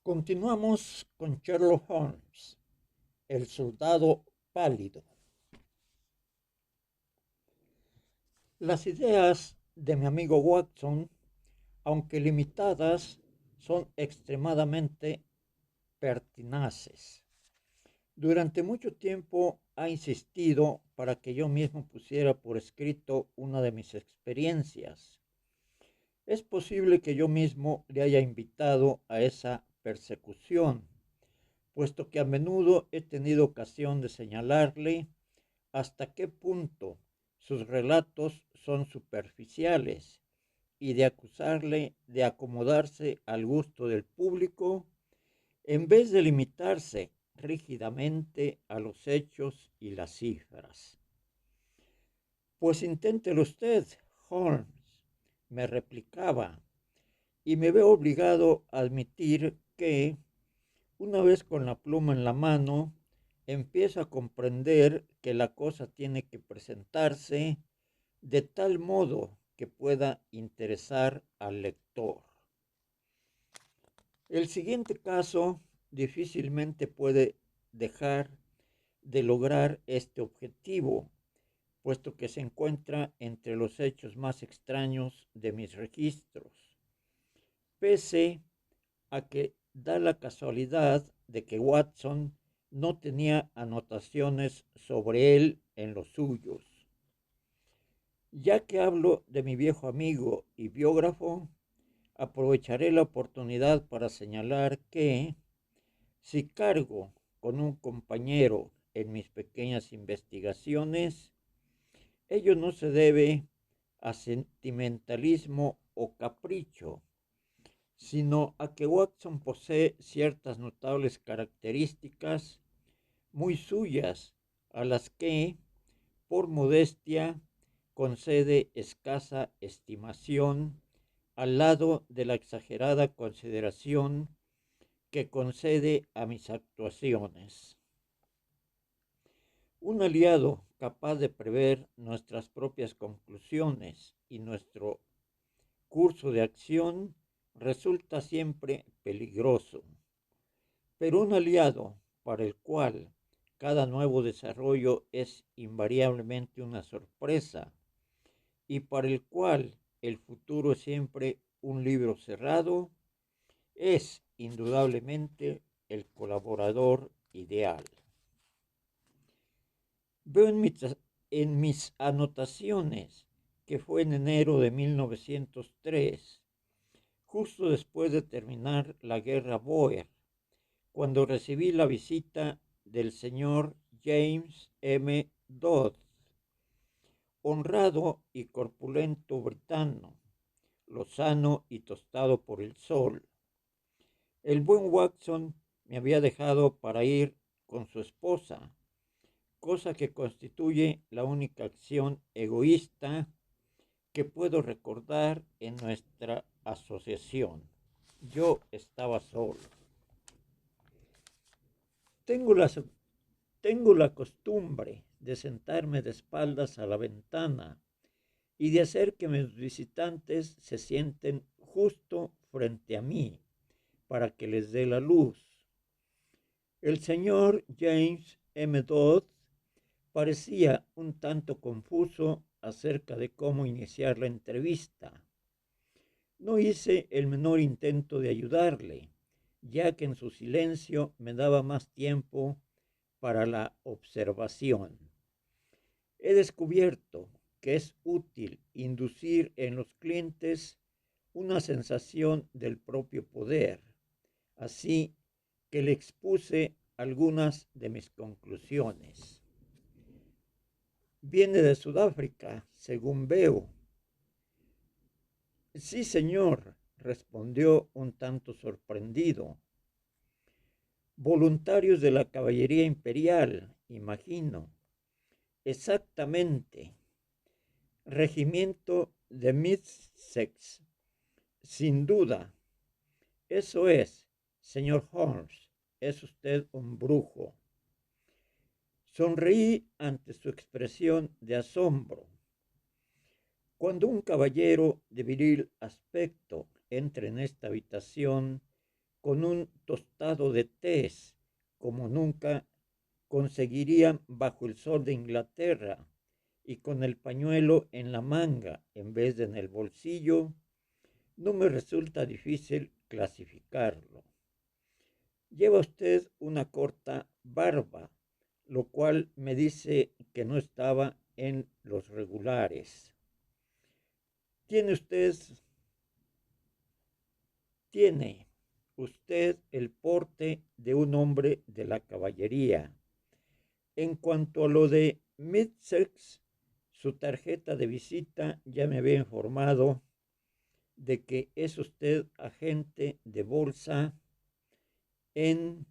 Continuamos con Sherlock Holmes, el soldado pálido. Las ideas de mi amigo Watson, aunque limitadas, son extremadamente pertinaces. Durante mucho tiempo ha insistido para que yo mismo pusiera por escrito una de mis experiencias. Es posible que yo mismo le haya invitado a esa persecución, puesto que a menudo he tenido ocasión de señalarle hasta qué punto sus relatos son superficiales y de acusarle de acomodarse al gusto del público en vez de limitarse rígidamente a los hechos y las cifras. Pues inténtelo usted, Holmes, me replicaba, y me veo obligado a admitir que, una vez con la pluma en la mano, empiezo a comprender que la cosa tiene que presentarse de tal modo que pueda interesar al lector. El siguiente caso difícilmente puede dejar de lograr este objetivo, puesto que se encuentra entre los hechos más extraños de mis registros, pese a que da la casualidad de que Watson no tenía anotaciones sobre él en los suyos. Ya que hablo de mi viejo amigo y biógrafo, aprovecharé la oportunidad para señalar que, si cargo con un compañero en mis pequeñas investigaciones, ello no se debe a sentimentalismo o capricho, sino a que Watson posee ciertas notables características muy suyas, a las que, por modestia, concede escasa estimación al lado de la exagerada consideración que concede a mis actuaciones. Un aliado capaz de prever nuestras propias conclusiones y nuestro curso de acción resulta siempre peligroso, pero un aliado para el cual cada nuevo desarrollo es invariablemente una sorpresa y para el cual el futuro es siempre un libro cerrado, es indudablemente el colaborador ideal. Veo en mis anotaciones que fue en enero de 1903, justo después de terminar la guerra Boer, cuando recibí la visita del señor James M. Dodd, honrado y corpulento britano, lozano y tostado por el sol. El buen Watson me había dejado para ir con su esposa, cosa que constituye la única acción egoísta que puedo recordar en nuestra asociación. Yo estaba solo. Tengo la, tengo la costumbre de sentarme de espaldas a la ventana y de hacer que mis visitantes se sienten justo frente a mí para que les dé la luz. El señor James M. Dodd parecía un tanto confuso acerca de cómo iniciar la entrevista. No hice el menor intento de ayudarle, ya que en su silencio me daba más tiempo para la observación. He descubierto que es útil inducir en los clientes una sensación del propio poder, así que le expuse algunas de mis conclusiones. Viene de Sudáfrica, según veo. Sí, señor, respondió un tanto sorprendido. Voluntarios de la caballería imperial, imagino. Exactamente. Regimiento de Middlesex, sin duda. Eso es, señor Holmes, es usted un brujo. Sonreí ante su expresión de asombro. Cuando un caballero de viril aspecto entra en esta habitación, con un tostado de tés, como nunca conseguirían bajo el sol de Inglaterra, y con el pañuelo en la manga en vez de en el bolsillo, no me resulta difícil clasificarlo. Lleva usted una corta barba, lo cual me dice que no estaba en los regulares. Tiene usted, tiene usted el porte de un hombre de la caballería. En cuanto a lo de Midsex, su tarjeta de visita ya me había informado de que es usted agente de bolsa en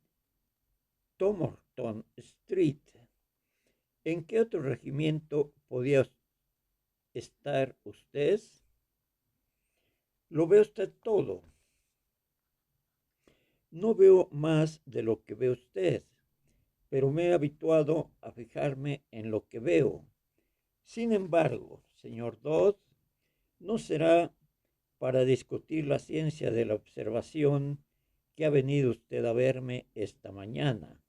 Thomorton Street. ¿En qué otro regimiento podía estar usted? Lo ve usted todo. No veo más de lo que ve usted, pero me he habituado a fijarme en lo que veo. Sin embargo, señor Dodd, no será para discutir la ciencia de la observación que ha venido usted a verme esta mañana.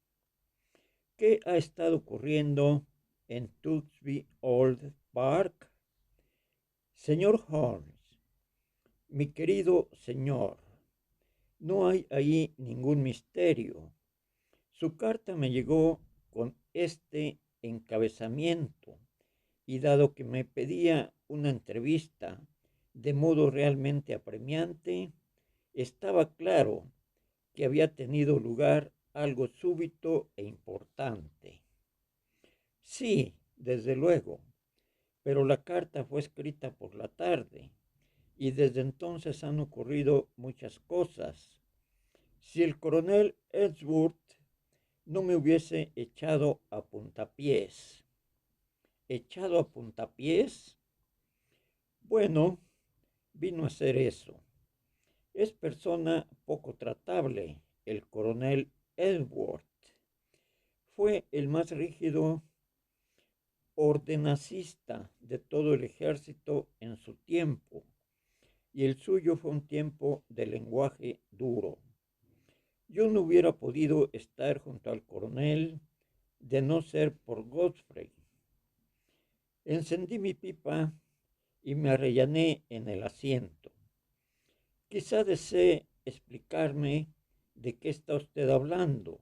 ¿Qué ha estado ocurriendo en Tewkesbury Old Park? Señor Holmes, mi querido señor, no hay ahí ningún misterio. Su carta me llegó con este encabezamiento y dado que me pedía una entrevista de modo realmente apremiante, estaba claro que había tenido lugar algo súbito e importante. Sí, desde luego, pero la carta fue escrita por la tarde y desde entonces han ocurrido muchas cosas. Si el coronel Edgeworth no me hubiese echado a puntapiés, bueno, vino a ser eso. Es persona poco tratable, el coronel Edgeworth. Fue el más rígido ordenacista de todo el ejército en su tiempo, y el suyo fue un tiempo de lenguaje duro. Yo no hubiera podido estar junto al coronel de no ser por Godfrey. Encendí mi pipa y me arrellané en el asiento. Quizá desee explicarme de qué está usted hablando.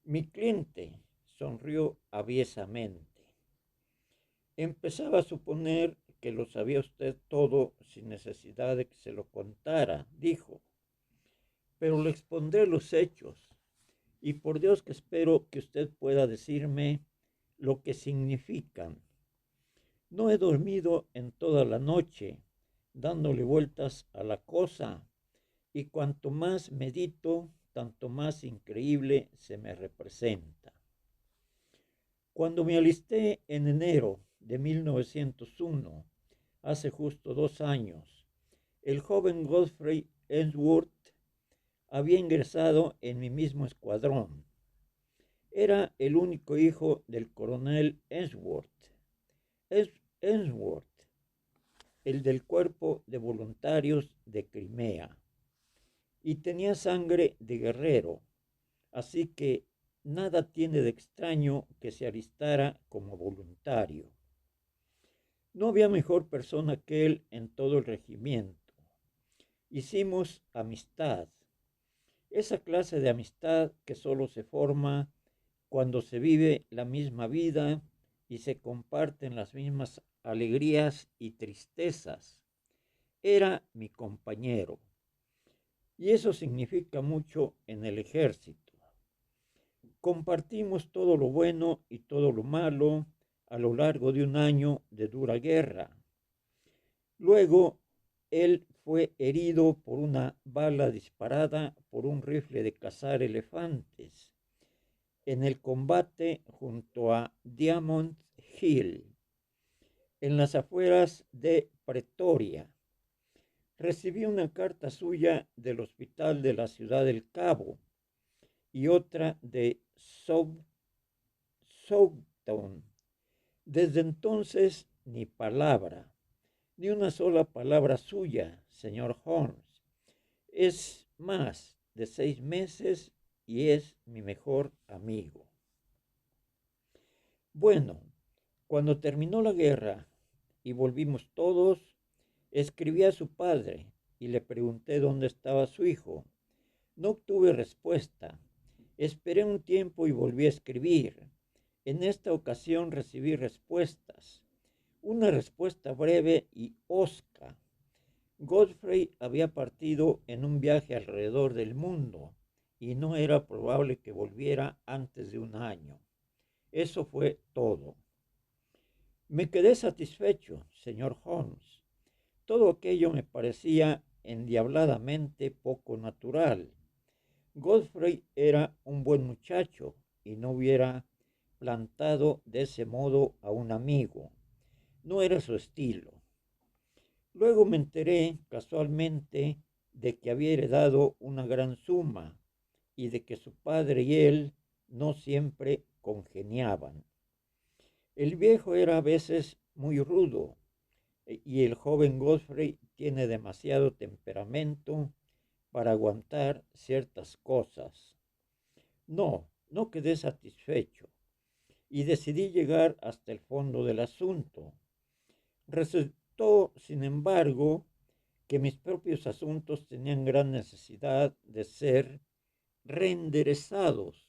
Mi cliente sonrió aviesamente. Empezaba a suponer que lo sabía usted todo sin necesidad de que se lo contara, dijo. Pero le expondré los hechos y por Dios que espero que usted pueda decirme lo que significan. No he dormido en toda la noche, dándole vueltas a la cosa, y cuanto más medito, tanto más increíble se me representa. Cuando me alisté en enero de 1901, hace justo 2 años, el joven Godfrey Edgeworth había ingresado en mi mismo escuadrón. Era el único hijo del coronel Edgeworth, el del cuerpo de voluntarios de Crimea, y tenía sangre de guerrero, así que nada tiene de extraño que se alistara como voluntario. No había mejor persona que él en todo el regimiento. Hicimos amistad, esa clase de amistad que solo se forma cuando se vive la misma vida y se comparten las mismas alegrías y tristezas. Era mi compañero. Y eso significa mucho en el ejército. Compartimos todo lo bueno y todo lo malo a lo largo de un año de dura guerra. Luego, él fue herido por una bala disparada por un rifle de cazar elefantes en el combate junto a Diamond Hill, en las afueras de Pretoria. Recibí una carta suya del hospital de la Ciudad del Cabo y otra de Southampton. Desde entonces, ni palabra, ni una sola palabra suya, señor Holmes. Es más de 6 meses y es mi mejor amigo. Bueno, cuando terminó la guerra y volvimos todos, escribí a su padre y le pregunté dónde estaba su hijo. No obtuve respuesta. Esperé un tiempo y volví a escribir. En esta ocasión recibí respuestas. Una respuesta breve y hosca. Godfrey había partido en un viaje alrededor del mundo y no era probable que volviera antes de un año. Eso fue todo. Me quedé satisfecho, señor Holmes. Todo aquello me parecía endiabladamente poco natural. Godfrey era un buen muchacho y no hubiera plantado de ese modo a un amigo. No era su estilo. Luego me enteré casualmente de que había heredado una gran suma y de que su padre y él no siempre congeniaban. El viejo era a veces muy rudo y el joven Godfrey tiene demasiado temperamento para aguantar ciertas cosas. No quedé satisfecho y decidí llegar hasta el fondo del asunto. Resultó, sin embargo, que mis propios asuntos tenían gran necesidad de ser reenderezados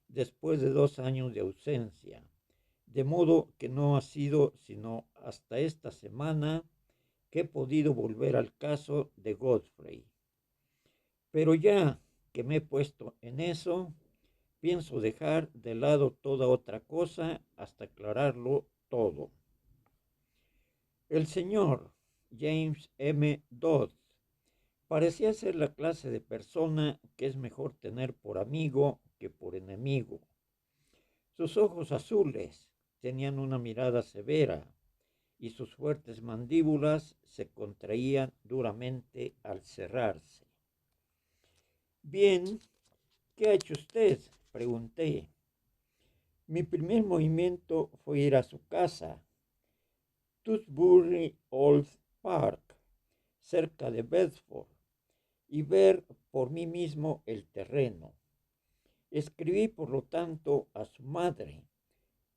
después de 2 años de ausencia, de modo que no ha sido sino hasta esta semana que he podido volver al caso de Godfrey. Pero ya que me he puesto en eso, pienso dejar de lado toda otra cosa hasta aclararlo todo. El señor James M. Dodd parecía ser la clase de persona que es mejor tener por amigo que por enemigo. Sus ojos azules tenían una mirada severa y sus fuertes mandíbulas se contraían duramente al cerrarse. Bien, ¿qué ha hecho usted?, pregunté. Mi primer movimiento fue ir a su casa, Tewkesbury Old Park, cerca de Bedford, y ver por mí mismo el terreno. Escribí, por lo tanto, a su madre,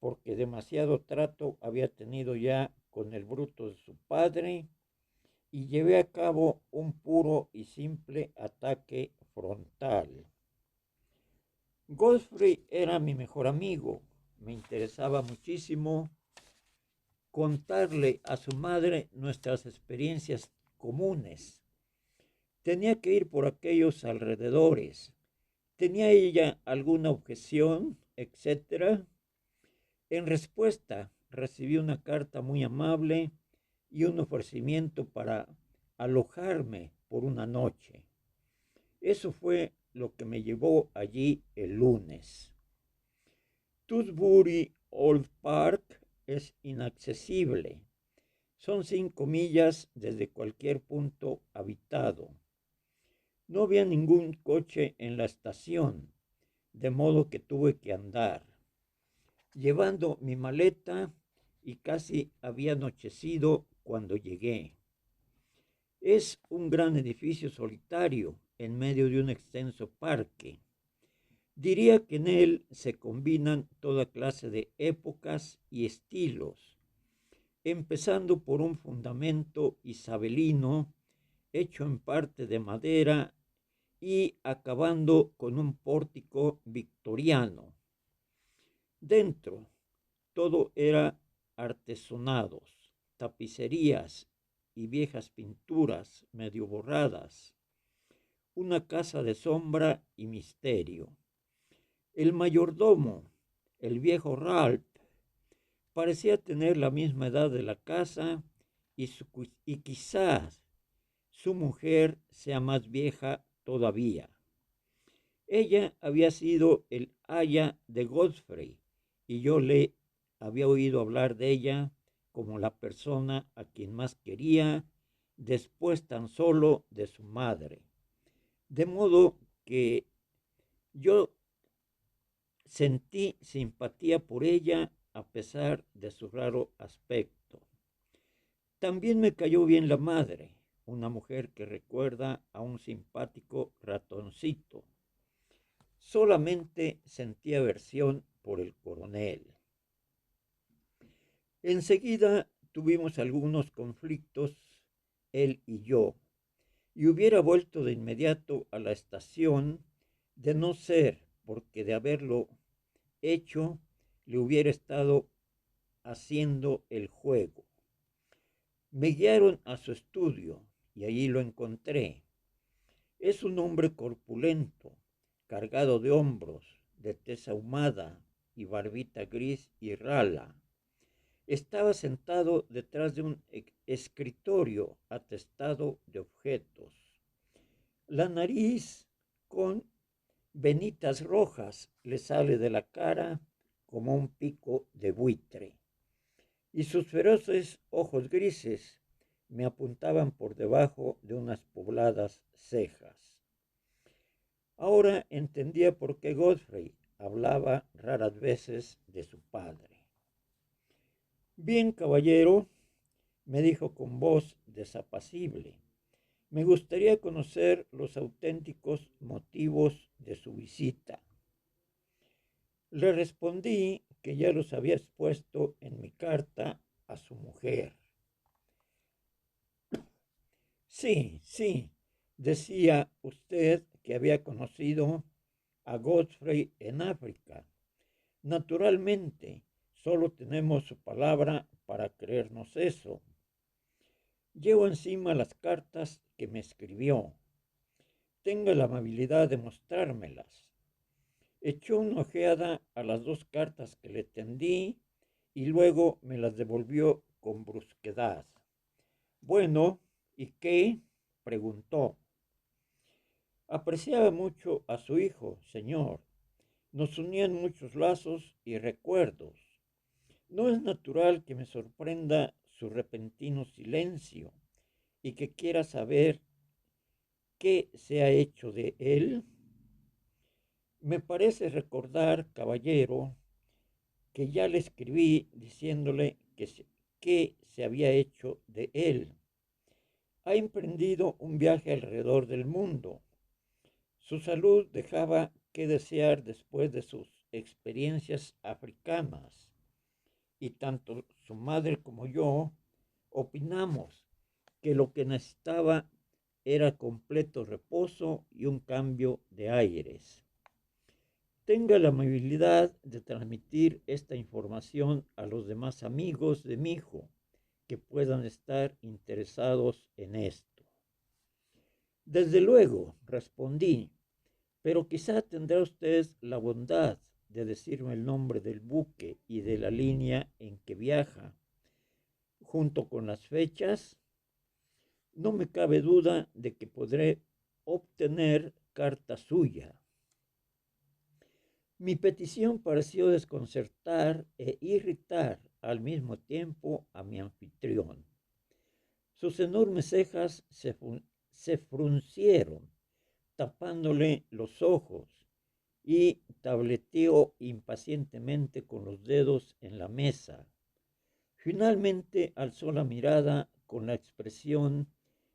porque demasiado trato había tenido ya con el bruto de su padre, y llevé a cabo un puro y simple ataque frontal. Godfrey era mi mejor amigo. Me interesaba muchísimo contarle a su madre nuestras experiencias comunes. Tenía que ir por aquellos alrededores. ¿Tenía ella alguna objeción, etcétera? En respuesta, recibí una carta muy amable y un ofrecimiento para alojarme por una noche. Eso fue lo que me llevó allí el lunes. Tewkesbury Old Park es inaccesible. Son 5 millas desde cualquier punto habitado. No había ningún coche en la estación, de modo que tuve que andar, llevando mi maleta, y casi había anochecido cuando llegué. Es un gran edificio solitario en medio de un extenso parque. Diría que en él se combinan toda clase de épocas y estilos, empezando por un fundamento isabelino hecho en parte de madera y acabando con un pórtico victoriano. Dentro todo era artesonados, tapicerías y viejas pinturas medio borradas, una casa de sombra y misterio. El mayordomo, el viejo Ralph, parecía tener la misma edad de la casa y quizás su mujer sea más vieja todavía. Ella había sido el aya de Godfrey y yo le había oído hablar de ella como la persona a quien más quería, después tan solo de su madre. De modo que yo sentí simpatía por ella a pesar de su raro aspecto. También me cayó bien la madre, una mujer que recuerda a un simpático ratoncito. Solamente sentía aversión por el coronel. Enseguida tuvimos algunos conflictos, él y yo, y hubiera vuelto de inmediato a la estación de no ser porque de haberlo hecho le hubiera estado haciendo el juego. Me guiaron a su estudio y allí lo encontré. Es un hombre corpulento, cargado de hombros, de tez ahumada y barbita gris y rala. Estaba sentado detrás de un escritorio atestado de objetos. La nariz con venitas rojas le sale de la cara como un pico de buitre, y sus feroces ojos grises me apuntaban por debajo de unas pobladas cejas. Ahora entendía por qué Godfrey hablaba raras veces de su padre. Bien, caballero, me dijo con voz desapacible, me gustaría conocer los auténticos motivos de su visita. Le respondí que ya los había expuesto en mi carta a su mujer. Sí, sí, decía usted que había conocido a Godfrey en África. Naturalmente, solo tenemos su palabra para creernos eso. Llevo encima las cartas que me escribió. Tenga la amabilidad de mostrármelas. Echó una ojeada a las dos cartas que le tendí y luego me las devolvió con brusquedad. Bueno, ¿y qué? Preguntó. Apreciaba mucho a su hijo, señor. Nos unían muchos lazos y recuerdos. No es natural que me sorprenda su repentino silencio y que quiera saber qué se ha hecho de él. Me parece recordar, caballero, que ya le escribí diciéndole qué se había hecho de él. Ha emprendido un viaje alrededor del mundo. Su salud dejaba que desear después de sus experiencias africanas, y tanto su madre como yo opinamos que lo que necesitaba era completo reposo y un cambio de aires. Tenga la amabilidad de transmitir esta información a los demás amigos de mi hijo que puedan estar interesados en esto. Desde luego, respondí, pero quizá tendrá usted la bondad de decirme el nombre del buque y de la línea en que viaja, junto con las fechas. No me cabe duda de que podré obtener carta suya. Mi petición pareció desconcertar e irritar al mismo tiempo a mi anfitrión. Sus enormes cejas se fruncieron, tapándole los ojos, y tableteó impacientemente con los dedos en la mesa. Finalmente alzó la mirada con la expresión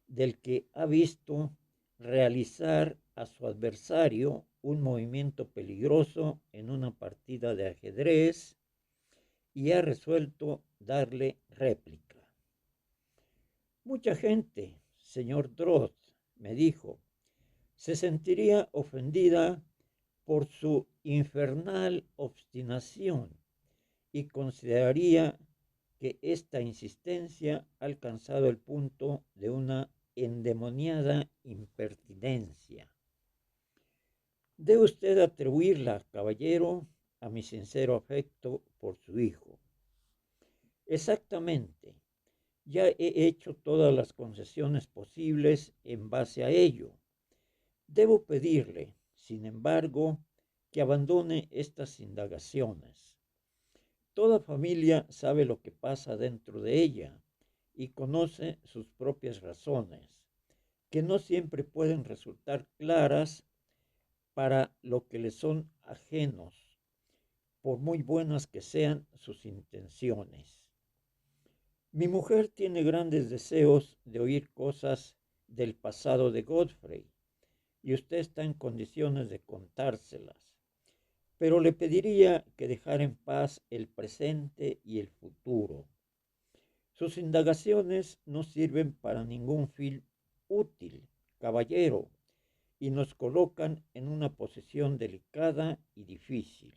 del que ha visto realizar a su adversario un movimiento peligroso en una partida de ajedrez y ha resuelto darle réplica. Mucha gente, señor Drott, me dijo, se sentiría ofendida por su infernal obstinación y consideraría que esta insistencia ha alcanzado el punto de una endemoniada impertinencia. Debe usted atribuirla, caballero, a mi sincero afecto por su hijo. Exactamente. Ya he hecho todas las concesiones posibles en base a ello. Debo pedirle, sin embargo, que abandone estas indagaciones. Toda familia sabe lo que pasa dentro de ella y conoce sus propias razones, que no siempre pueden resultar claras para lo que le son ajenos, por muy buenas que sean sus intenciones. Mi mujer tiene grandes deseos de oír cosas del pasado de Godfrey y usted está en condiciones de contárselas, pero le pediría que dejara en paz el presente y el futuro. Sus indagaciones no sirven para ningún fin útil, caballero, y nos colocan en una posición delicada y difícil.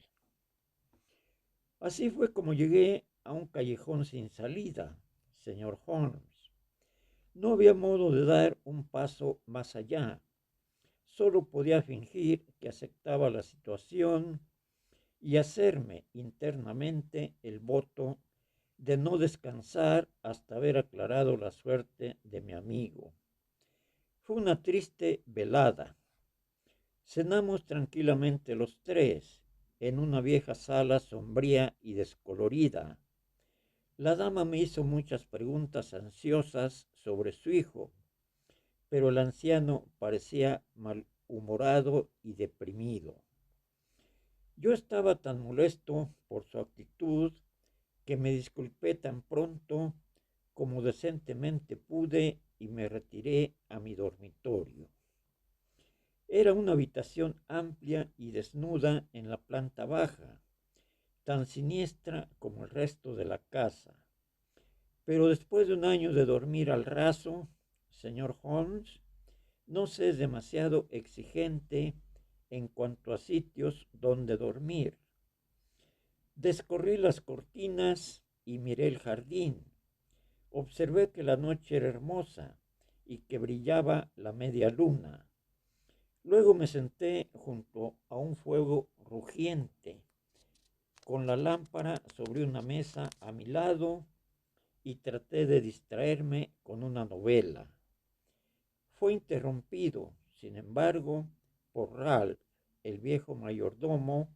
Así fue como llegué a un callejón sin salida, señor Holmes. No había modo de dar un paso más allá. Solo podía fingir que aceptaba la situación y hacerme internamente el voto de no descansar hasta haber aclarado la suerte de mi amigo. Fue una triste velada. Cenamos tranquilamente los tres en una vieja sala sombría y descolorida. La dama me hizo muchas preguntas ansiosas sobre su hijo, pero el anciano parecía malhumorado y deprimido. Yo estaba tan molesto por su actitud que me disculpé tan pronto como decentemente pude y me retiré a mi dormitorio. Era una habitación amplia y desnuda en la planta baja, tan siniestra como el resto de la casa. Pero después de un año de dormir al raso, señor Holmes, no se es demasiado exigente en cuanto a sitios donde dormir. Descorrí las cortinas y miré el jardín. Observé que la noche era hermosa y que brillaba la media luna. Luego me senté junto a un fuego rugiente, con la lámpara sobre una mesa a mi lado, y traté de distraerme con una novela. Fue interrumpido, sin embargo, por Ralph, el viejo mayordomo,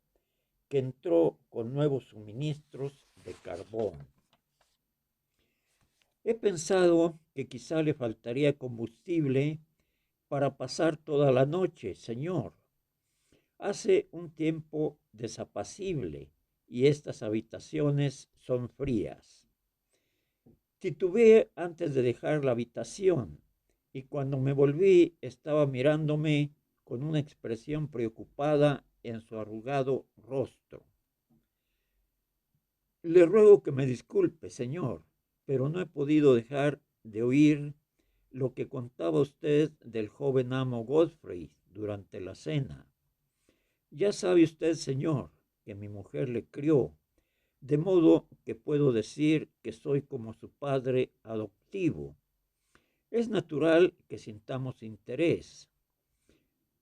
que entró con nuevos suministros de carbón. He pensado que quizá le faltaría combustible para pasar toda la noche, señor. Hace un tiempo desapacible y estas habitaciones son frías. Titubeé antes de dejar la habitación y cuando me volví estaba mirándome con una expresión preocupada en su arrugado rostro. Le ruego que me disculpe, señor, pero no he podido dejar de oír lo que contaba usted del joven amo Godfrey durante la cena. Ya sabe usted, señor, que mi mujer le crió, de modo que puedo decir que soy como su padre adoptivo. Es natural que sintamos interés.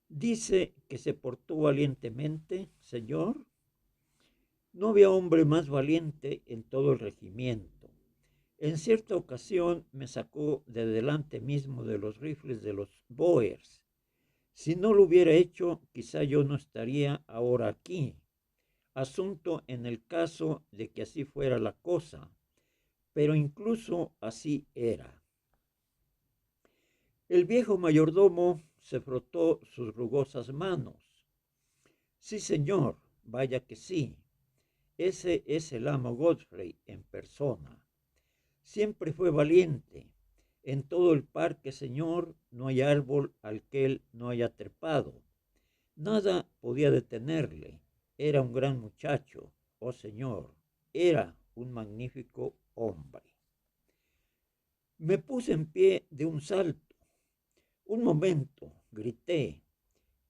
Dice que se portó valientemente, señor. No había hombre más valiente en todo el regimiento. En cierta ocasión me sacó de delante mismo de los rifles de los Boers. Si no lo hubiera hecho, quizá yo no estaría ahora aquí. Asunto en el caso de que así fuera la cosa, pero incluso así era. El viejo mayordomo se frotó sus rugosas manos. Sí, señor, vaya que sí. Ese es el amo Godfrey en persona. Siempre fue valiente. En todo el parque, señor, no hay árbol al que él no haya trepado. Nada podía detenerle. Era un gran muchacho, oh señor. Era un magnífico hombre. Me puse en pie de un salto. Un momento, grité.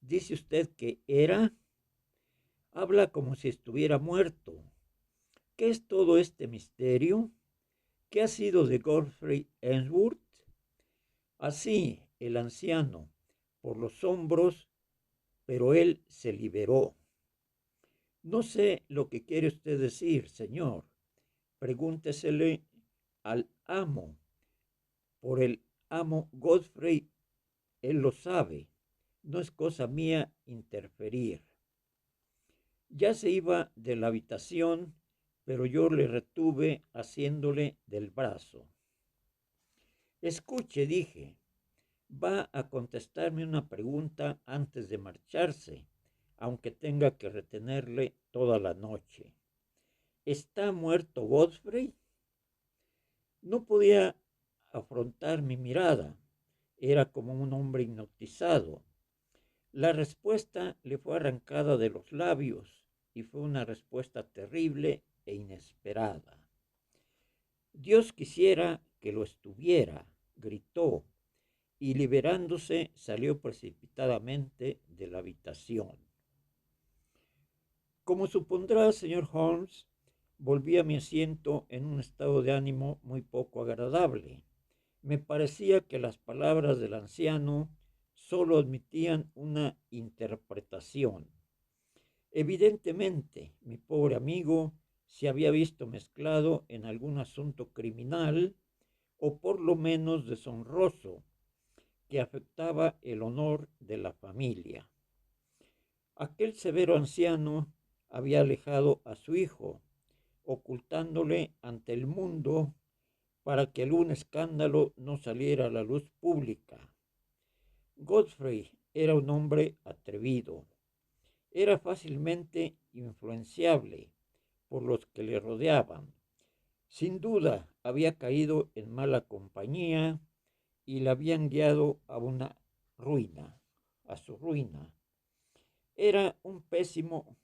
¿Dice usted que era? Habla como si estuviera muerto. ¿Qué es todo este misterio? ¿Qué ha sido de Godfrey Ainsworth? Así, el anciano, por los hombros, pero él se liberó. No sé lo que quiere usted decir, señor. Pregúntesele al amo. Por el amo Godfrey, él lo sabe. No es cosa mía interferir. Ya se iba de la habitación, pero yo le retuve haciéndole del brazo. Escuche, dije, va a contestarme una pregunta antes de marcharse, aunque tenga que retenerle toda la noche. ¿Está muerto Godfrey? No podía afrontar mi mirada. Era como un hombre hipnotizado. La respuesta le fue arrancada de los labios y fue una respuesta terrible e inesperada. Dios quisiera que lo estuviera, gritó, y liberándose salió precipitadamente de la habitación. Como supondrá, señor Holmes, volví a mi asiento en un estado de ánimo muy poco agradable. Me parecía que las palabras del anciano solo admitían una interpretación. Evidentemente, mi pobre amigo se había visto mezclado en algún asunto criminal o por lo menos deshonroso que afectaba el honor de la familia. Aquel severo anciano había alejado a su hijo, ocultándole ante el mundo para que algún escándalo no saliera a la luz pública. Godfrey era un hombre atrevido. Era fácilmente influenciable por los que le rodeaban. Sin duda había caído en mala compañía y le habían guiado a una ruina, a su ruina. Era un pésimo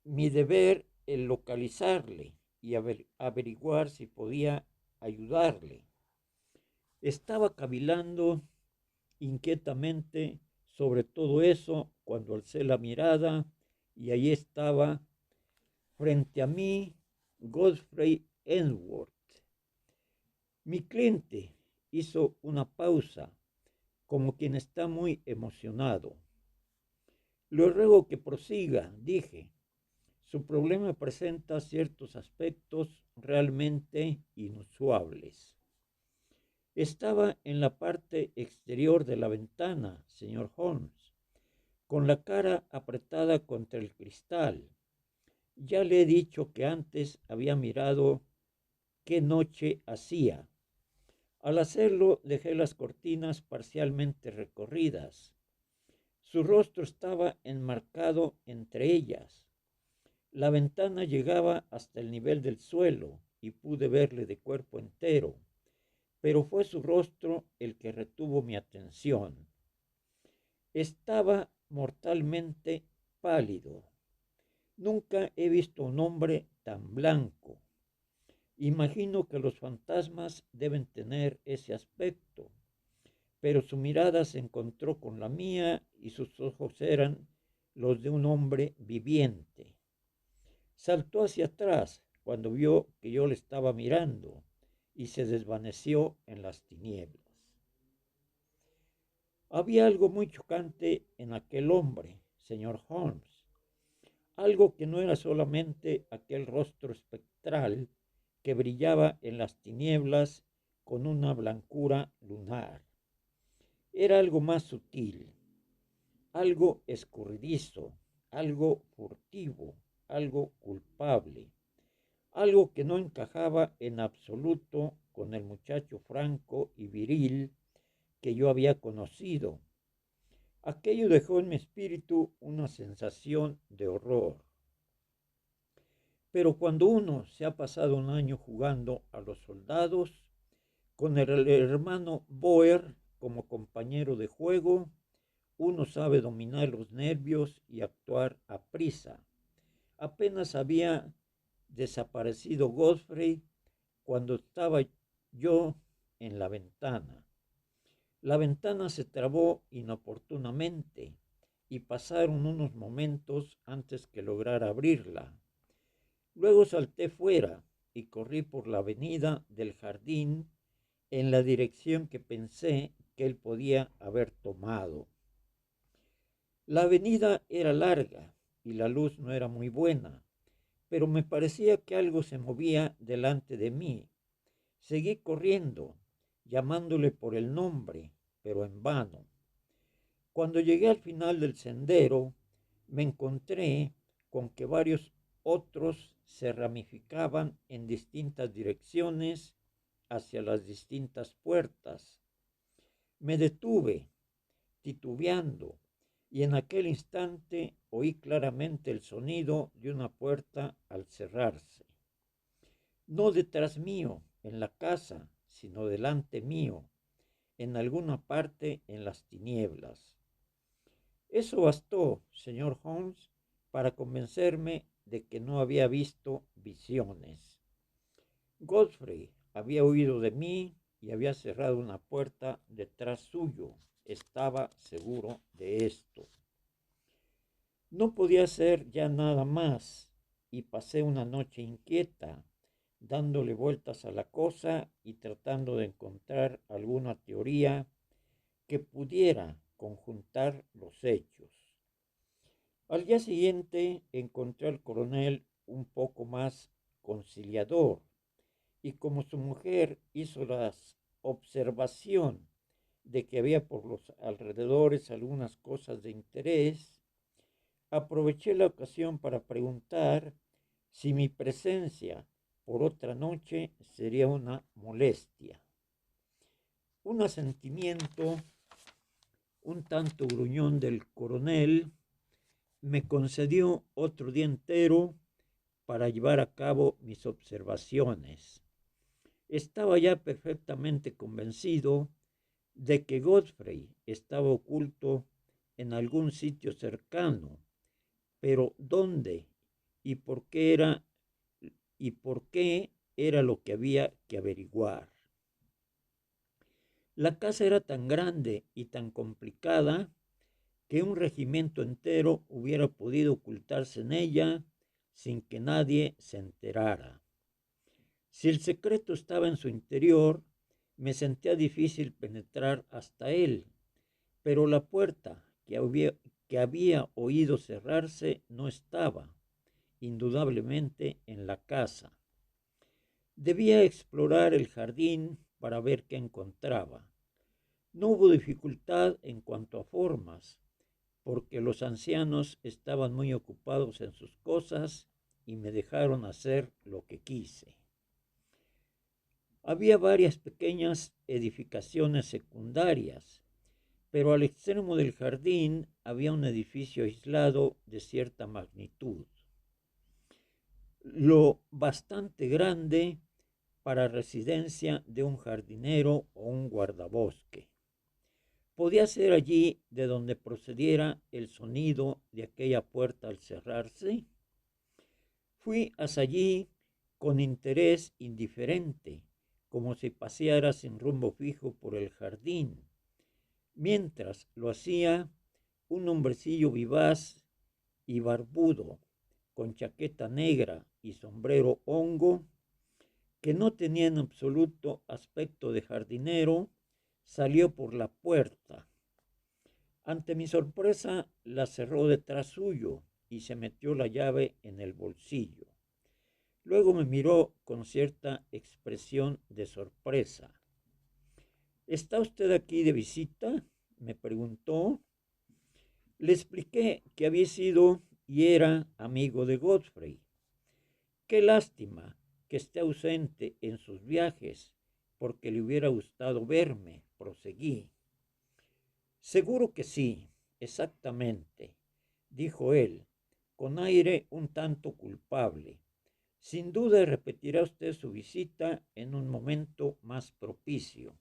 mi deber el localizarle y averiguar si podía ayudarle. Estaba cavilando inquietamente sobre todo eso cuando alcé la mirada y allí estaba frente a mí Godfrey Ainsworth. Mi cliente hizo una pausa como quien está muy emocionado. Le ruego que prosiga, dije. Su problema presenta ciertos aspectos realmente inusuables. Estaba en la parte exterior de la ventana, señor Holmes, con la cara apretada contra el cristal. Ya le he dicho que antes había mirado qué noche hacía. Al hacerlo dejé las cortinas parcialmente recorridas. Su rostro estaba enmarcado entre ellas. La ventana llegaba hasta el nivel del suelo y pude verle de cuerpo entero, pero fue su rostro el que retuvo mi atención. Estaba mortalmente pálido. Nunca he visto un hombre tan blanco. Imagino que los fantasmas deben tener ese aspecto, pero su mirada se encontró con la mía y sus ojos eran los de un hombre viviente. Saltó hacia atrás cuando vio que yo le estaba mirando y se desvaneció en las tinieblas. Había algo muy chocante en aquel hombre, señor Holmes, algo que no era solamente aquel rostro espectral que brillaba en las tinieblas con una blancura lunar. Era algo más sutil, algo escurridizo, algo furtivo, algo culpable, algo que no encajaba en absoluto con el muchacho franco y viril que yo había conocido. Aquello dejó en mi espíritu una sensación de horror. Pero cuando uno se ha pasado un año jugando a los soldados, con el hermano Boer como compañero de juego, uno sabe dominar los nervios y actuar a prisa. Apenas había desaparecido Godfrey cuando estaba yo en la ventana. La ventana se trabó inoportunamente y pasaron unos momentos antes que lograra abrirla. Luego salté fuera y corrí por la avenida del jardín en la dirección que pensé que él podía haber tomado. La avenida era larga y la luz no era muy buena, pero me parecía que algo se movía delante de mí. Seguí corriendo, llamándole por el nombre, pero en vano. Cuando llegué al final del sendero, me encontré con que varios otros se ramificaban en distintas direcciones hacia las distintas puertas. Me detuve, titubeando, y en aquel instante oí claramente el sonido de una puerta al cerrarse. No detrás mío, en la casa, sino delante mío, en alguna parte en las tinieblas. Eso bastó, señor Holmes, para convencerme de que no había visto visiones. Godfrey había huido de mí y había cerrado una puerta detrás suyo. Estaba seguro de esto. No podía hacer ya nada más y pasé una noche inquieta, dándole vueltas a la cosa y tratando de encontrar alguna teoría que pudiera conjuntar los hechos. Al día siguiente encontré al coronel un poco más conciliador y como su mujer hizo la observación de que había por los alrededores algunas cosas de interés, aproveché la ocasión para preguntar si mi presencia por otra noche sería una molestia. Un asentimiento un tanto gruñón del coronel me concedió otro día entero para llevar a cabo mis observaciones. Estaba ya perfectamente convencido de que Godfrey estaba oculto en algún sitio cercano, pero ¿dónde y por qué era lo que había que averiguar? La casa era tan grande y tan complicada que un regimiento entero hubiera podido ocultarse en ella sin que nadie se enterara. Si el secreto estaba en su interior, me sentía difícil penetrar hasta él, pero la puerta que había oído cerrarse no estaba, indudablemente, en la casa. Debía explorar el jardín para ver qué encontraba. No hubo dificultad en cuanto a formas, porque los ancianos estaban muy ocupados en sus cosas y me dejaron hacer lo que quise. Había varias pequeñas edificaciones secundarias, pero al extremo del jardín había un edificio aislado de cierta magnitud, lo bastante grande para residencia de un jardinero o un guardabosque. Podía ser allí de donde procediera el sonido de aquella puerta al cerrarse. Fui hasta allí con interés indiferente, como si paseara sin rumbo fijo por el jardín. Mientras lo hacía, un hombrecillo vivaz y barbudo, con chaqueta negra y sombrero hongo, que no tenía en absoluto aspecto de jardinero, salió por la puerta. Ante mi sorpresa, la cerró detrás suyo y se metió la llave en el bolsillo. Luego me miró con cierta expresión de sorpresa. ¿Está usted aquí de visita?, me preguntó. Le expliqué que había sido y era amigo de Godfrey. Qué lástima que esté ausente en sus viajes, porque le hubiera gustado verme, proseguí. Seguro que sí, exactamente, dijo él, con aire un tanto culpable. Sin duda repetirá usted su visita en un momento más propicio.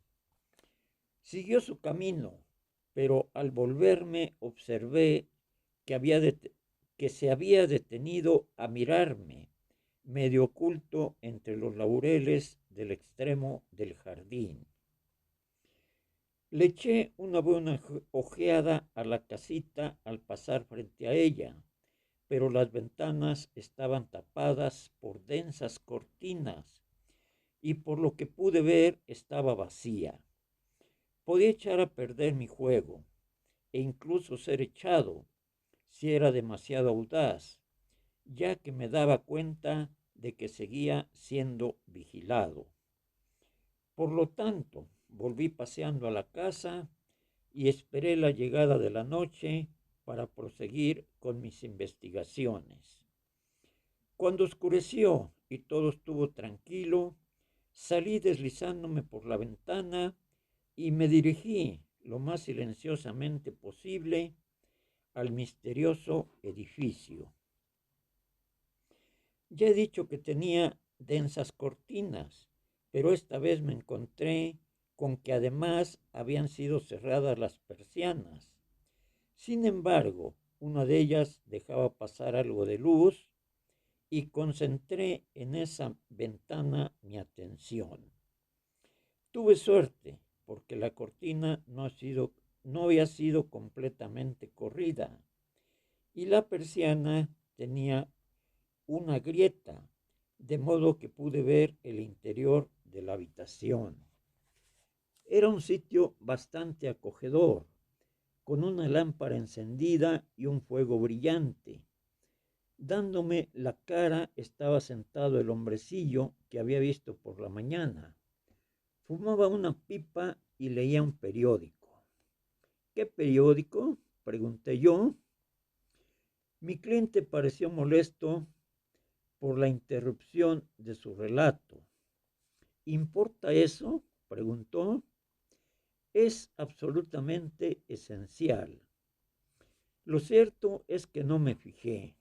Siguió su camino, pero al volverme observé que se había detenido a mirarme, medio oculto entre los laureles del extremo del jardín. Le eché una buena ojeada a la casita al pasar frente a ella, pero las ventanas estaban tapadas por densas cortinas y por lo que pude ver estaba vacía. Podía echar a perder mi juego e incluso ser echado si era demasiado audaz, ya que me daba cuenta de que seguía siendo vigilado. Por lo tanto, volví paseando a la casa y esperé la llegada de la noche para proseguir con mis investigaciones. Cuando oscureció y todo estuvo tranquilo, salí deslizándome por la ventana y me dirigí lo más silenciosamente posible al misterioso edificio. Ya he dicho que tenía densas cortinas, pero esta vez me encontré con que además habían sido cerradas las persianas. Sin embargo, una de ellas dejaba pasar algo de luz y concentré en esa ventana mi atención. Tuve suerte porque la cortina no había sido completamente corrida y la persiana tenía una grieta, de modo que pude ver el interior de la habitación. Era un sitio bastante acogedor, con una lámpara encendida y un fuego brillante. Dándome la cara estaba sentado el hombrecillo que había visto por la mañana. Fumaba una pipa y leía un periódico. ¿Qué periódico?, pregunté yo. Mi cliente pareció molesto por la interrupción de su relato. ¿Importa eso?, preguntó. Es absolutamente esencial. Lo cierto es que no me fijé.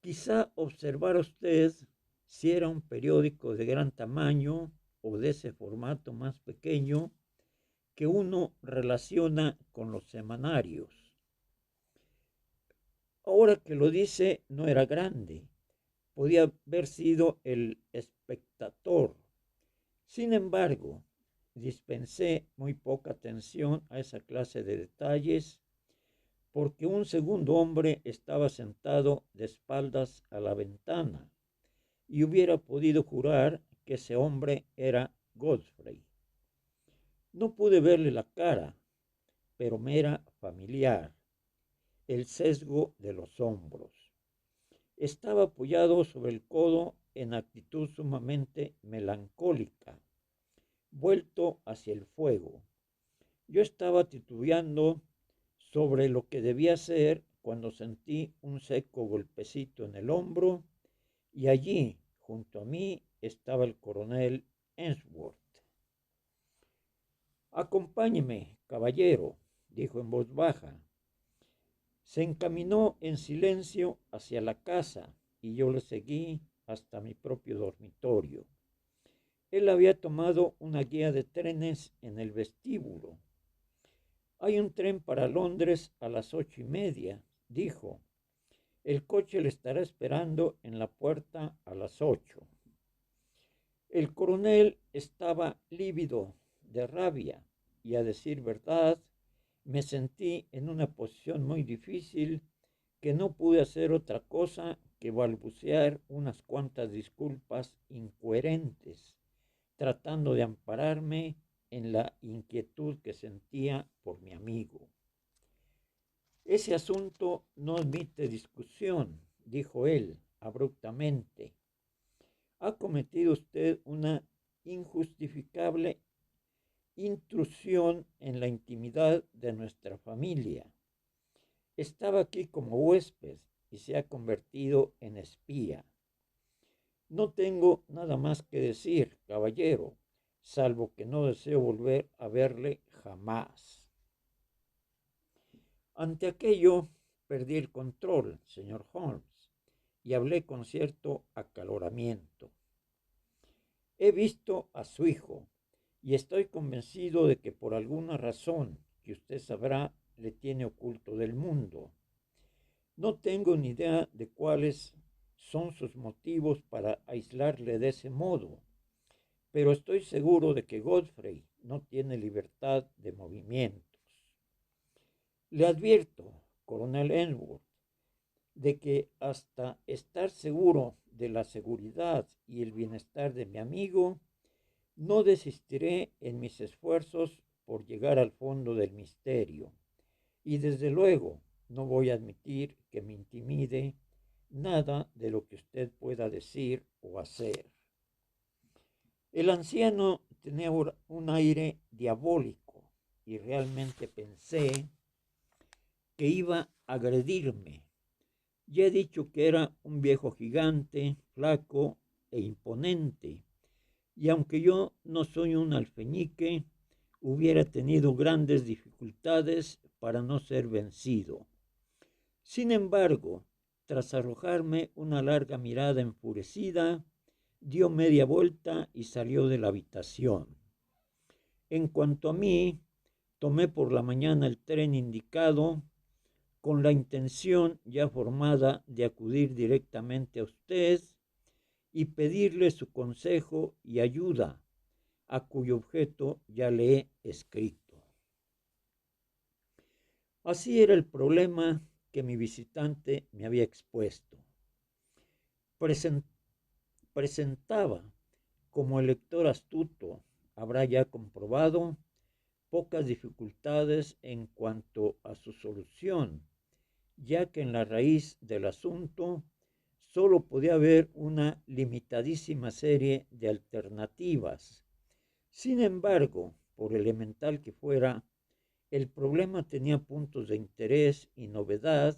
Quizá observara usted si era un periódico de gran tamaño o de ese formato más pequeño que uno relaciona con los semanarios. Ahora que lo dice, no era grande. Podía haber sido el Espectador. Sin embargo, dispensé muy poca atención a esa clase de detalles porque un segundo hombre estaba sentado de espaldas a la ventana y hubiera podido jurar que ese hombre era Godfrey. No pude verle la cara, pero me era familiar el sesgo de los hombros. Estaba apoyado sobre el codo en actitud sumamente melancólica, vuelto hacia el fuego. Yo estaba titubeando sobre lo que debía ser cuando sentí un seco golpecito en el hombro y allí, junto a mí, estaba el coronel Ensworth. Acompáñeme, caballero, dijo en voz baja. Se encaminó en silencio hacia la casa y yo le seguí hasta mi propio dormitorio. Él había tomado una guía de trenes en el vestíbulo. Hay un tren para Londres a las 8:30, dijo. El coche le estará esperando en la puerta a las 8. El coronel estaba lívido de rabia y, a decir verdad, me sentí en una posición muy difícil que no pude hacer otra cosa que balbucear unas cuantas disculpas incoherentes, tratando de ampararme en la inquietud que sentía por mi amigo. Ese asunto no admite discusión, dijo él abruptamente. Ha cometido usted una injustificable intrusión en la intimidad de nuestra familia. Estaba aquí como huésped y se ha convertido en espía. No tengo nada más que decir, caballero, salvo que no deseo volver a verle jamás. Ante aquello, perdí el control, señor Holmes, y hablé con cierto acaloramiento. He visto a su hijo y estoy convencido de que por alguna razón que usted sabrá le tiene oculto del mundo. No tengo ni idea de cuáles son sus motivos para aislarle de ese modo, pero estoy seguro de que Godfrey no tiene libertad de movimientos. Le advierto, coronel Ensworth, de que hasta estar seguro de la seguridad y el bienestar de mi amigo, no desistiré en mis esfuerzos por llegar al fondo del misterio. Y desde luego no voy a admitir que me intimide nada de lo que usted pueda decir o hacer. El anciano tenía un aire diabólico y realmente pensé que iba a agredirme. Ya he dicho que era un viejo gigante, flaco e imponente, y aunque yo no soy un alfeñique, hubiera tenido grandes dificultades para no ser vencido. Sin embargo, tras arrojarme una larga mirada enfurecida, dio media vuelta y salió de la habitación. En cuanto a mí, tomé por la mañana el tren indicado con la intención ya formada de acudir directamente a usted y pedirle su consejo y ayuda, a cuyo objeto ya le he escrito. Así era el problema que mi visitante me había expuesto. Presentaba, como el lector astuto habrá ya comprobado, pocas dificultades en cuanto a su solución, ya que en la raíz del asunto solo podía haber una limitadísima serie de alternativas. Sin embargo, por elemental que fuera, el problema tenía puntos de interés y novedad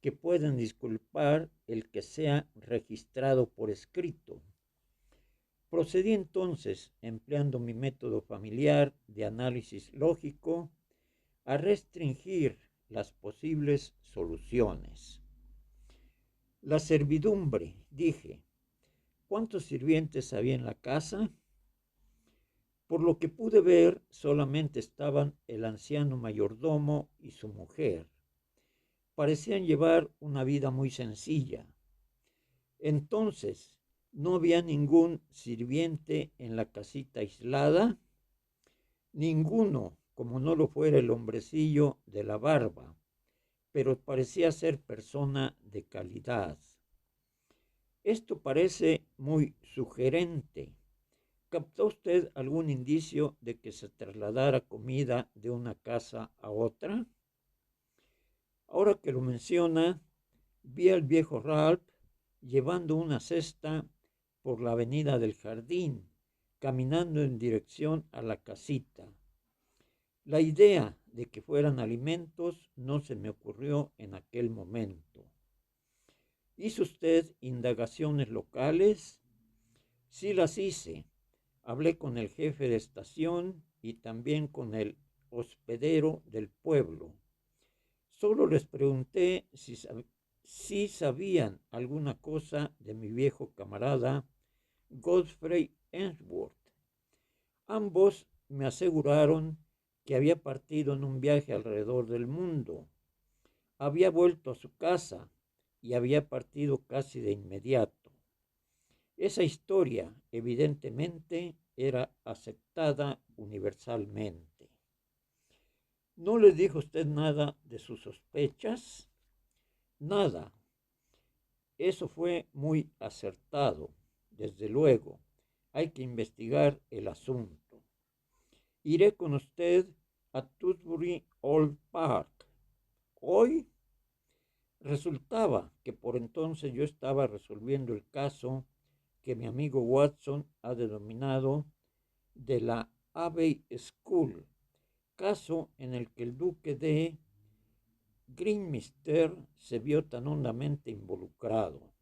que pueden disculpar el que sea registrado por escrito. Procedí entonces, empleando mi método familiar de análisis lógico, a restringir las posibles soluciones. La servidumbre, dije. ¿Cuántos sirvientes había en la casa? Por lo que pude ver, solamente estaban el anciano mayordomo y su mujer. Parecían llevar una vida muy sencilla. Entonces, ¿no había ningún sirviente en la casita aislada? Ninguno, como no lo fuera el hombrecillo de la barba, pero parecía ser persona de calidad. Esto parece muy sugerente. ¿Captó usted algún indicio de que se trasladara comida de una casa a otra? Ahora que lo menciona, vi al viejo Ralph llevando una cesta por la avenida del Jardín, caminando en dirección a la casita. La idea de que fueran alimentos no se me ocurrió en aquel momento. ¿Hizo usted indagaciones locales? Sí las hice. Hablé con el jefe de estación y también con el hospedero del pueblo. Solo les pregunté si sabían alguna cosa de mi viejo camarada Godfrey Ainsworth. Ambos me aseguraron que había partido en un viaje alrededor del mundo. Había vuelto a su casa y había partido casi de inmediato. Esa historia, evidentemente, era aceptada universalmente. ¿No les dijo usted nada de sus sospechas? Nada. Eso fue muy acertado, desde luego. Hay que investigar el asunto. Iré con usted a Tewkesbury Old Park. Hoy resultaba que por entonces yo estaba resolviendo el caso que mi amigo Watson ha denominado de la Abbey School, caso en el que el duque de Grimminster se vio tan hondamente involucrado.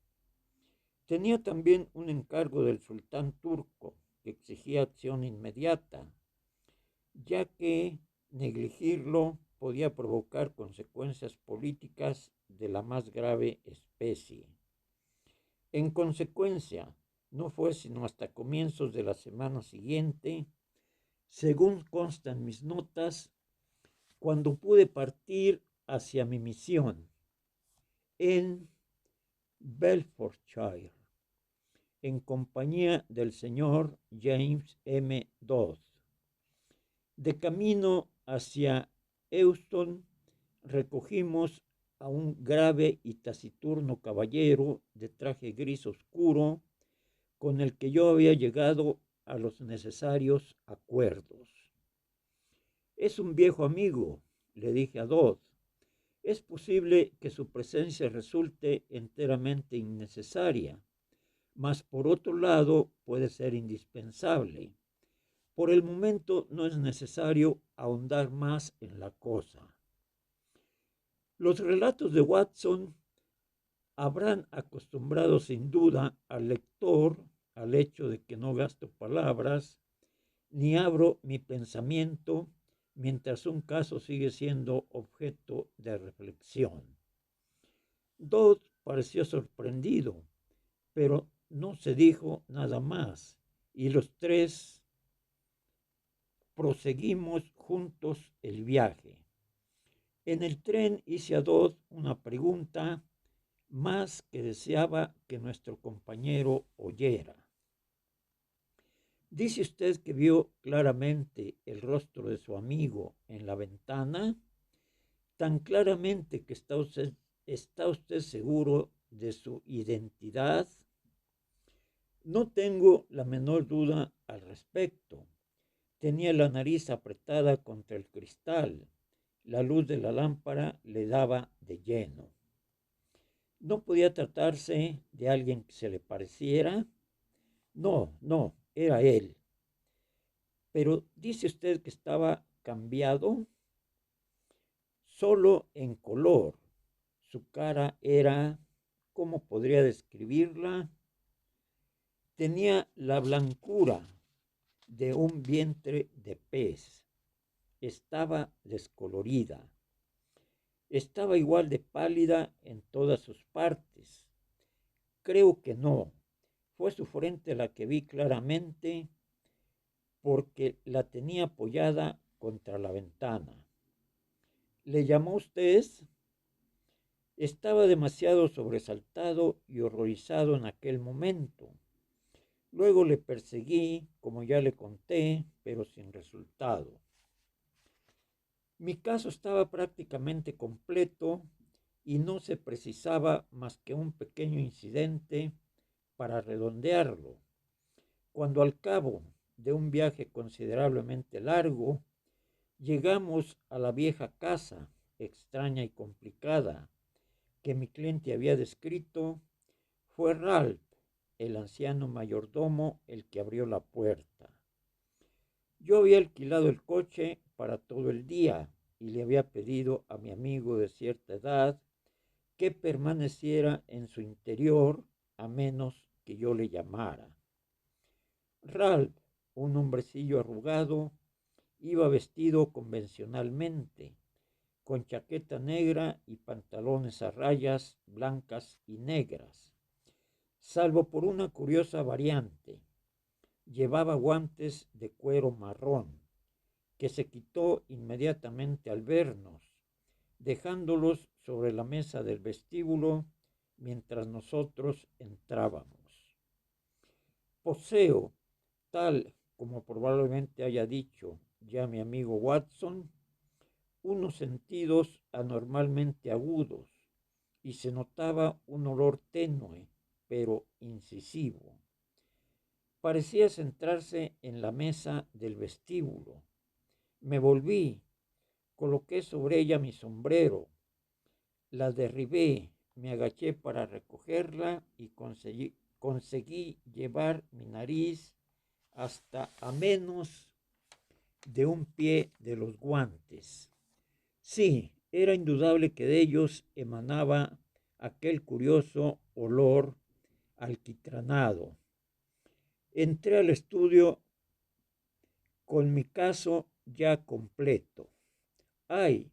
Tenía también un encargo del sultán turco que exigía acción inmediata, ya que negligirlo podía provocar consecuencias políticas de la más grave especie. En consecuencia, no fue sino hasta comienzos de la semana siguiente, según consta en mis notas, cuando pude partir hacia mi misión en Bedfordshire, en compañía del señor James M. Dodd. De camino hacia Euston, recogimos a un grave y taciturno caballero de traje gris oscuro, con el que yo había llegado a los necesarios acuerdos. Es un viejo amigo, le dije a Dodd. Es posible que su presencia resulte enteramente innecesaria, mas por otro lado puede ser indispensable. Por el momento no es necesario ahondar más en la cosa. Los relatos de Watson habrán acostumbrado sin duda al lector al hecho de que no gasto palabras ni abro mi pensamiento mientras un caso sigue siendo objeto de reflexión. Dodd pareció sorprendido, pero no se dijo nada más, y los tres proseguimos juntos el viaje. En el tren hice a Dodd una pregunta más que deseaba que nuestro compañero oyera. ¿Dice usted que vio claramente el rostro de su amigo en la ventana? Tan claramente que está usted seguro de su identidad. No tengo la menor duda al respecto. Tenía la nariz apretada contra el cristal. La luz de la lámpara le daba de lleno. ¿No podía tratarse de alguien que se le pareciera? No, era él. Pero dice usted que estaba cambiado solo en color. Su cara era, ¿cómo podría describirla? Tenía la blancura de un vientre de pez. Estaba descolorida. Estaba igual de pálida en todas sus partes. Creo que no. Fue su frente la que vi claramente porque la tenía apoyada contra la ventana. ¿Le llamó usted? Estaba demasiado sobresaltado y horrorizado en aquel momento. Luego le perseguí, como ya le conté, pero sin resultado. Mi caso estaba prácticamente completo y no se precisaba más que un pequeño incidente para redondearlo. Cuando al cabo de un viaje considerablemente largo, llegamos a la vieja casa, extraña y complicada, que mi cliente había descrito, fue Ralph, el anciano mayordomo, el que abrió la puerta. Yo había alquilado el coche para todo el día y le había pedido a mi amigo de cierta edad que permaneciera en su interior a menos que yo le llamara. Ralph, un hombrecillo arrugado, iba vestido convencionalmente, con chaqueta negra y pantalones a rayas blancas y negras, salvo por una curiosa variante. Llevaba guantes de cuero marrón, que se quitó inmediatamente al vernos, dejándolos sobre la mesa del vestíbulo mientras nosotros entrábamos. Poseo, tal como probablemente haya dicho ya mi amigo Watson, unos sentidos anormalmente agudos y se notaba un olor tenue pero incisivo. Parecía centrarse en la mesa del vestíbulo. Me volví, coloqué sobre ella mi sombrero, la derribé, me agaché para recogerla y conseguí llevar mi nariz hasta a menos de un pie de los guantes. Sí, era indudable que de ellos emanaba aquel curioso olor alquitranado. Entré al estudio con mi caso ya completo. Ay,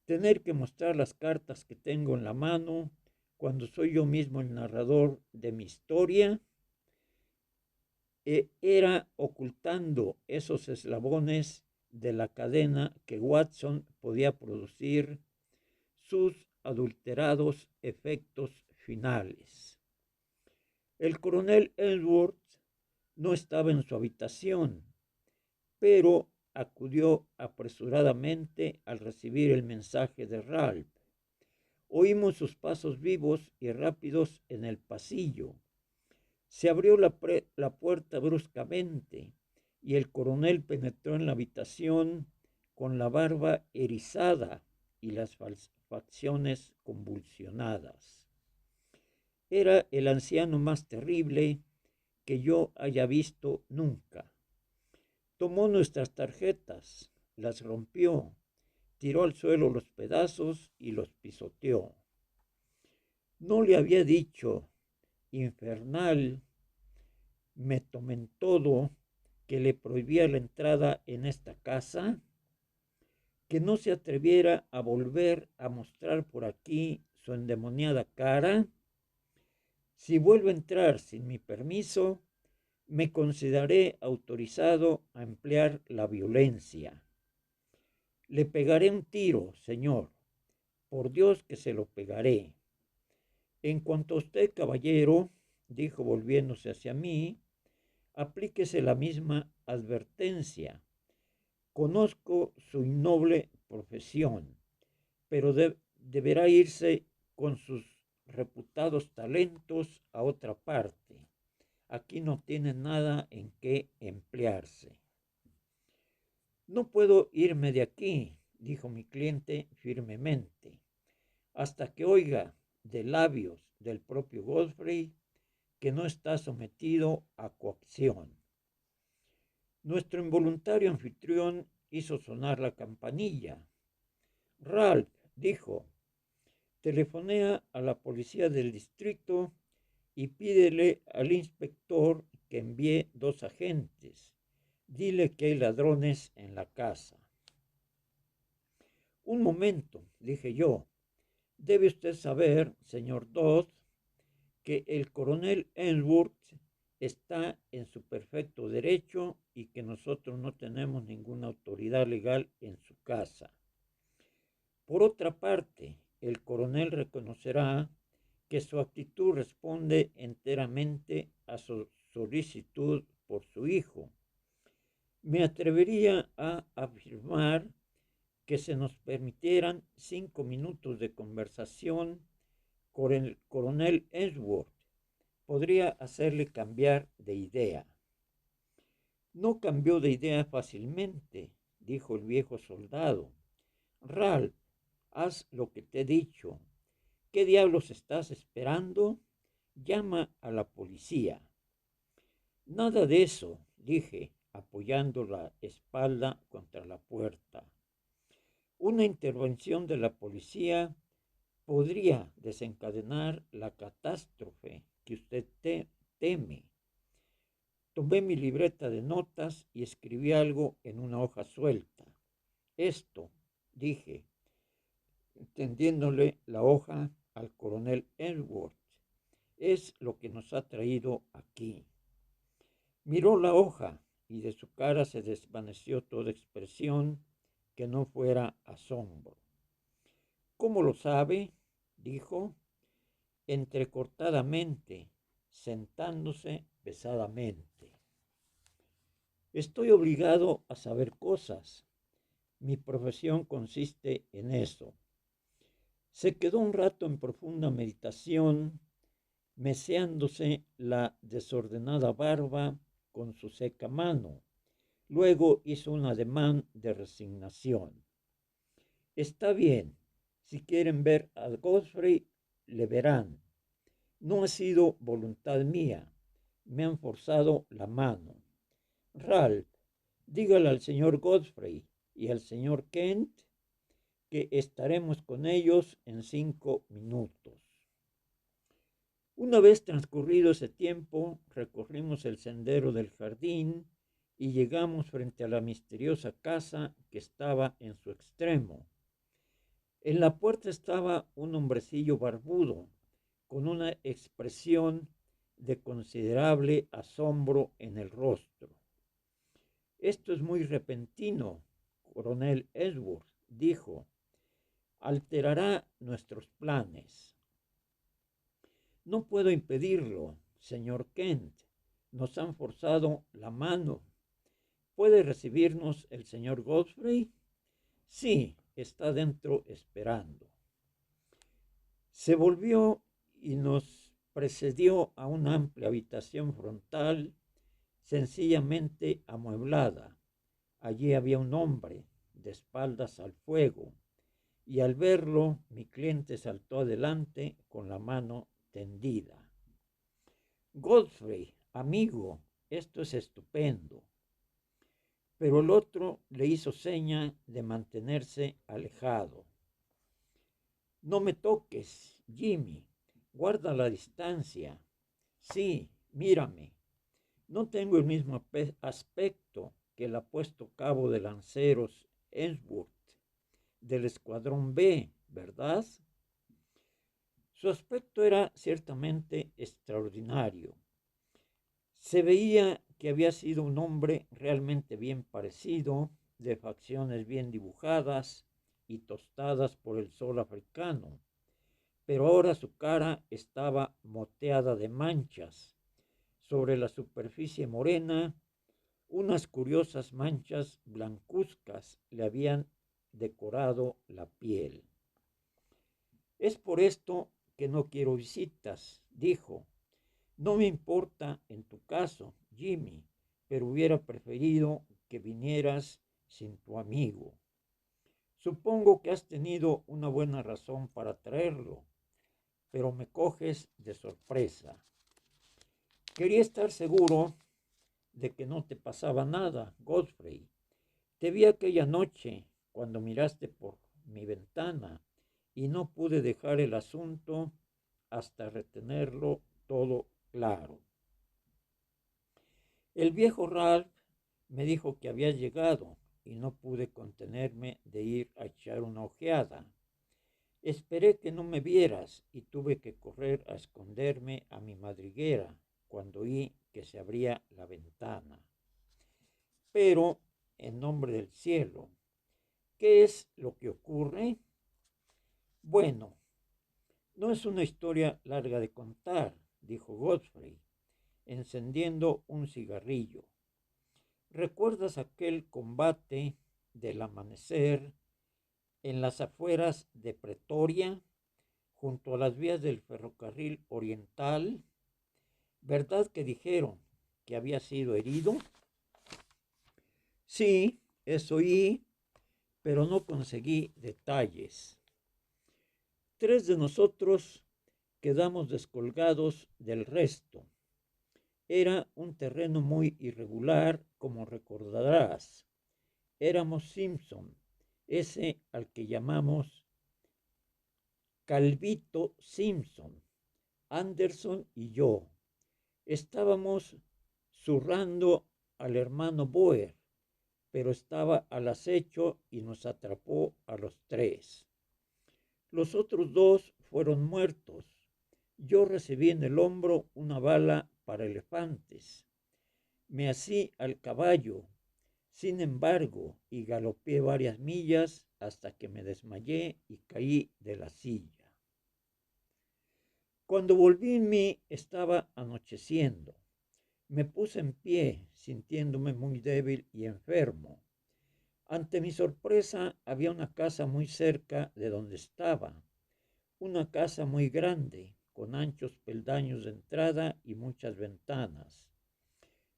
tener que mostrar las cartas que tengo en la mano cuando soy yo mismo el narrador de mi historia, era ocultando esos eslabones de la cadena que Watson podía producir sus adulterados efectos finales. El coronel Ellsworth no estaba en su habitación, pero acudió apresuradamente al recibir el mensaje de Ralph. Oímos sus pasos vivos y rápidos en el pasillo. Se abrió la puerta bruscamente y el coronel penetró en la habitación con la barba erizada y las facciones convulsionadas. Era el anciano más terrible que yo haya visto nunca. Tomó nuestras tarjetas, las rompió, tiró al suelo los pedazos y los pisoteó. No le había dicho, infernal, me tomen todo, que le prohibía la entrada en esta casa, que no se atreviera a volver a mostrar por aquí su endemoniada cara. Si vuelve a entrar sin mi permiso, me consideraré autorizado a emplear la violencia. Le pegaré un tiro, señor. Por Dios que se lo pegaré. En cuanto a usted, caballero, dijo volviéndose hacia mí, aplíquese la misma advertencia. Conozco su innoble profesión, pero deberá irse con sus reputados talentos a otra parte. Aquí no tiene nada en qué emplearse. No puedo irme de aquí, dijo mi cliente firmemente, hasta que oiga de labios del propio Godfrey que no está sometido a coacción. Nuestro involuntario anfitrión hizo sonar la campanilla. Ralph, dijo, telefonea a la policía del distrito y pídele al inspector que envíe 2 agentes. Dile que hay ladrones en la casa. Un momento, dije yo. Debe usted saber, señor Dodd, que el coronel Ellsworth está en su perfecto derecho y que nosotros no tenemos ninguna autoridad legal en su casa. Por otra parte, el coronel reconocerá que su actitud responde enteramente a su solicitud por su hijo. Me atrevería a afirmar que se nos permitieran 5 minutos de conversación con el coronel Ellsworth. Podría hacerle cambiar de idea. No cambió de idea fácilmente, dijo el viejo soldado. Ralph, haz lo que te he dicho. ¿Qué diablos estás esperando? Llama a la policía. Nada de eso, dije, apoyando la espalda contra la puerta. Una intervención de la policía podría desencadenar la catástrofe que usted teme. Tomé mi libreta de notas y escribí algo en una hoja suelta. Esto, dije, tendiéndole la hoja al coronel Ellsworth, es lo que nos ha traído aquí. Miró la hoja y de su cara se desvaneció toda expresión que no fuera asombro. ¿Cómo lo sabe? Dijo, entrecortadamente, sentándose pesadamente. Estoy obligado a saber cosas. Mi profesión consiste en eso. Se quedó un rato en profunda meditación, meseándose la desordenada barba con su seca mano. Luego hizo un ademán de resignación. Está bien, si quieren ver a Godfrey, le verán. No ha sido voluntad mía, me han forzado la mano. Ralph, dígale al señor Godfrey y al señor Kent que estaremos con ellos en 5 minutos. Una vez transcurrido ese tiempo, recorrimos el sendero del jardín y llegamos frente a la misteriosa casa que estaba en su extremo. En la puerta estaba un hombrecillo barbudo, con una expresión de considerable asombro en el rostro. Esto es muy repentino, coronel Ellsworth, dijo. Alterará nuestros planes. No puedo impedirlo, señor Kent. Nos han forzado la mano. ¿Puede recibirnos el señor Godfrey? Sí, está dentro esperando. Se volvió y nos precedió a una amplia habitación frontal, sencillamente amueblada. Allí había un hombre, de espaldas al fuego, y al verlo mi cliente saltó adelante con la mano tendida. Godfrey, amigo, esto es estupendo. Pero el otro le hizo seña de mantenerse alejado. No me toques, Jimmy, guarda la distancia. Sí, mírame. No tengo el mismo aspecto que el apuesto cabo de lanceros Ellsworth del escuadrón B, ¿verdad? Su aspecto era ciertamente extraordinario. Se veía que había sido un hombre realmente bien parecido, de facciones bien dibujadas y tostadas por el sol africano, pero ahora su cara estaba moteada de manchas. Sobre la superficie morena, unas curiosas manchas blancuzcas le habían decorado la piel. Es por esto que no quiero visitas, dijo. No me importa en tu caso, Jimmy, pero hubiera preferido que vinieras sin tu amigo. Supongo que has tenido una buena razón para traerlo, pero me coges de sorpresa. Quería estar seguro de que no te pasaba nada, Godfrey. Te vi aquella noche cuando miraste por mi ventana y no pude dejar el asunto hasta retenerlo todo claro. El viejo Ralph me dijo que había llegado y no pude contenerme de ir a echar una ojeada. Esperé que no me vieras y tuve que correr a esconderme a mi madriguera cuando oí que se abría la ventana. Pero, en nombre del cielo, ¿qué es lo que ocurre? Bueno, no es una historia larga de contar, dijo Godfrey, encendiendo un cigarrillo. ¿Recuerdas aquel combate del amanecer en las afueras de Pretoria, junto a las vías del ferrocarril oriental? ¿Verdad que dijeron que había sido herido? Sí, eso oí, pero no conseguí detalles. 3 de nosotros quedamos descolgados del resto. Era un terreno muy irregular, como recordarás. Éramos Simpson, ese al que llamamos Calvito Simpson, Anderson y yo. Estábamos zurrando al hermano Boer, pero estaba al acecho y nos atrapó a los 3. Los otros 2 fueron muertos. Yo recibí en el hombro una bala para elefantes. Me así al caballo, sin embargo, y galopé varias millas hasta que me desmayé y caí de la silla. Cuando volví en mí estaba anocheciendo. Me puse en pie, sintiéndome muy débil y enfermo. Ante mi sorpresa había una casa muy cerca de donde estaba, una casa muy grande, con anchos peldaños de entrada y muchas ventanas.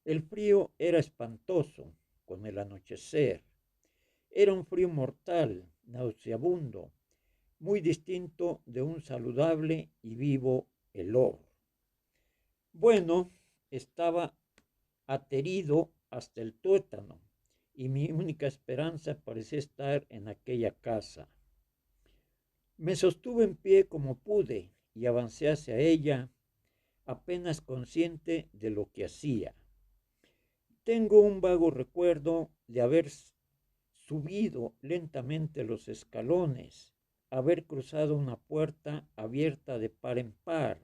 El frío era espantoso, con el anochecer. Era un frío mortal, nauseabundo, muy distinto de un saludable y vivo helor. Bueno, estaba aterido hasta el tuétano y mi única esperanza parecía estar en aquella casa. Me sostuve en pie como pude y avancé hacia ella, apenas consciente de lo que hacía. Tengo un vago recuerdo de haber subido lentamente los escalones, haber cruzado una puerta abierta de par en par,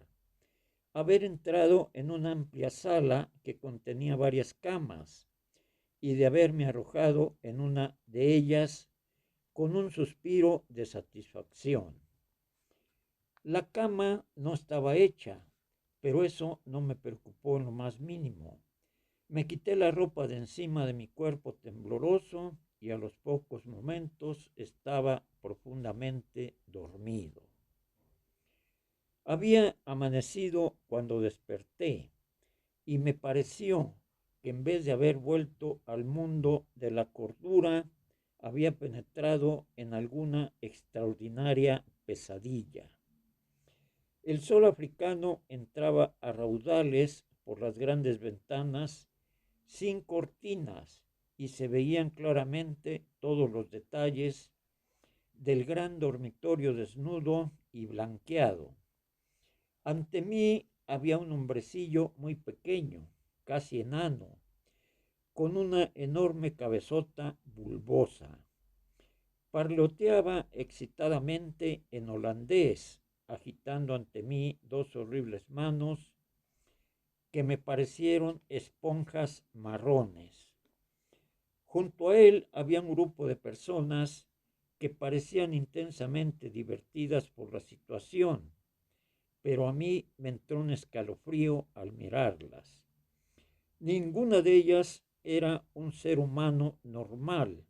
haber entrado en una amplia sala que contenía varias camas y de haberme arrojado en una de ellas con un suspiro de satisfacción. La cama no estaba hecha, pero eso no me preocupó en lo más mínimo. Me quité la ropa de encima de mi cuerpo tembloroso y a los pocos momentos estaba profundamente dormido. Había amanecido cuando desperté y me pareció que en vez de haber vuelto al mundo de la cordura, había penetrado en alguna extraordinaria pesadilla. El sol africano entraba a raudales por las grandes ventanas sin cortinas y se veían claramente todos los detalles del gran dormitorio desnudo y blanqueado. Ante mí había un hombrecillo muy pequeño, casi enano, con una enorme cabezota bulbosa. Parloteaba excitadamente en holandés, agitando ante mí 2 horribles manos que me parecieron esponjas marrones. Junto a él había un grupo de personas que parecían intensamente divertidas por la situación, pero a mí me entró un escalofrío al mirarlas. Ninguna de ellas era un ser humano normal.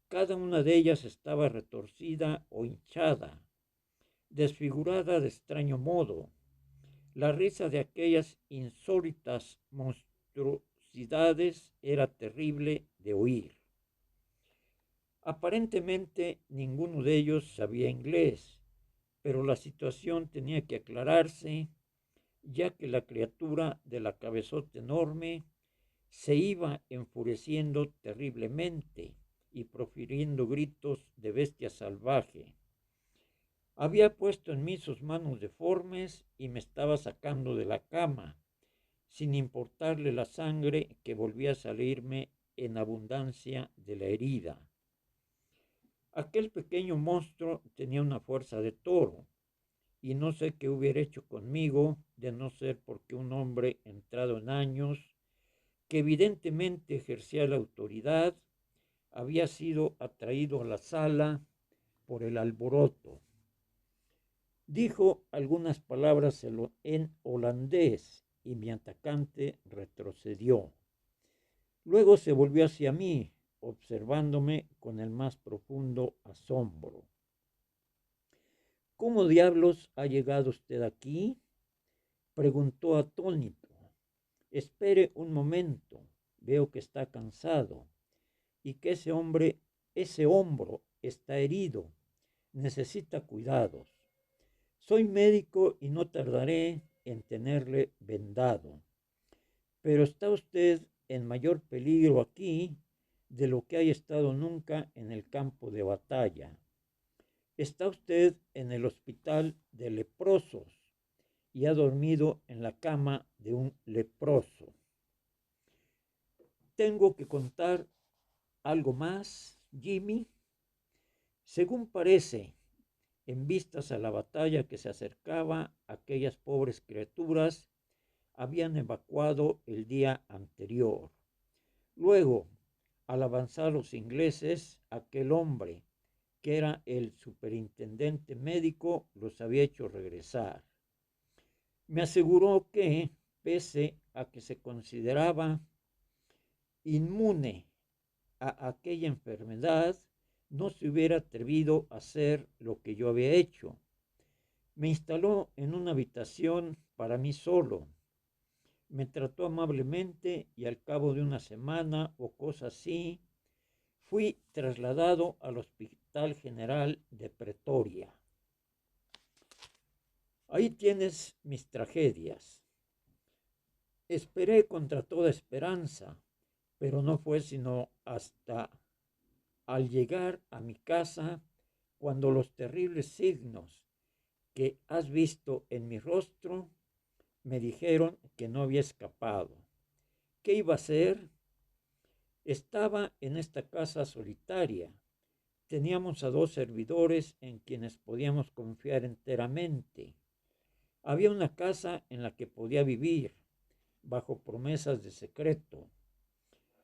Cada una de ellas estaba retorcida o hinchada, desfigurada de extraño modo. La risa de aquellas insólitas monstruosidades era terrible de oír. Aparentemente ninguno de ellos sabía inglés, pero la situación tenía que aclararse, ya que la criatura de la cabezota enorme se iba enfureciendo terriblemente y profiriendo gritos de bestia salvaje. Había puesto en mí sus manos deformes y me estaba sacando de la cama, sin importarle la sangre que volvía a salirme en abundancia de la herida. Aquel pequeño monstruo tenía una fuerza de toro, y no sé qué hubiera hecho conmigo de no ser porque un hombre entrado en años, que evidentemente ejercía la autoridad, había sido atraído a la sala por el alboroto. Dijo algunas palabras en holandés y mi atacante retrocedió. Luego se volvió hacia mí, observándome con el más profundo asombro. ¿Cómo diablos ha llegado usted aquí?, preguntó atónito. Espere un momento, veo que está cansado y que ese hombro está herido, necesita cuidados. Soy médico y no tardaré en tenerle vendado, pero está usted en mayor peligro aquí de lo que haya estado nunca en el campo de batalla. Está usted en el hospital de leprosos y ha dormido en la cama de un leproso. Tengo que contar algo más, Jimmy. Según parece, en vistas a la batalla que se acercaba, aquellas pobres criaturas habían evacuado el día anterior. Luego, al avanzar los ingleses, aquel hombre, que era el superintendente médico, los había hecho regresar. Me aseguró que, pese a que se consideraba inmune a aquella enfermedad, no se hubiera atrevido a hacer lo que yo había hecho. Me instaló en una habitación para mí solo. Me trató amablemente y al cabo de una semana o cosa así, fui trasladado al Hospital General de Pretoria. Ahí tienes mis tragedias. Esperé contra toda esperanza, pero no fue sino hasta al llegar a mi casa cuando los terribles signos que has visto en mi rostro me dijeron que no había escapado. ¿Qué iba a hacer? Estaba en esta casa solitaria. Teníamos a dos servidores en quienes podíamos confiar enteramente. Había una casa en la que podía vivir, bajo promesas de secreto.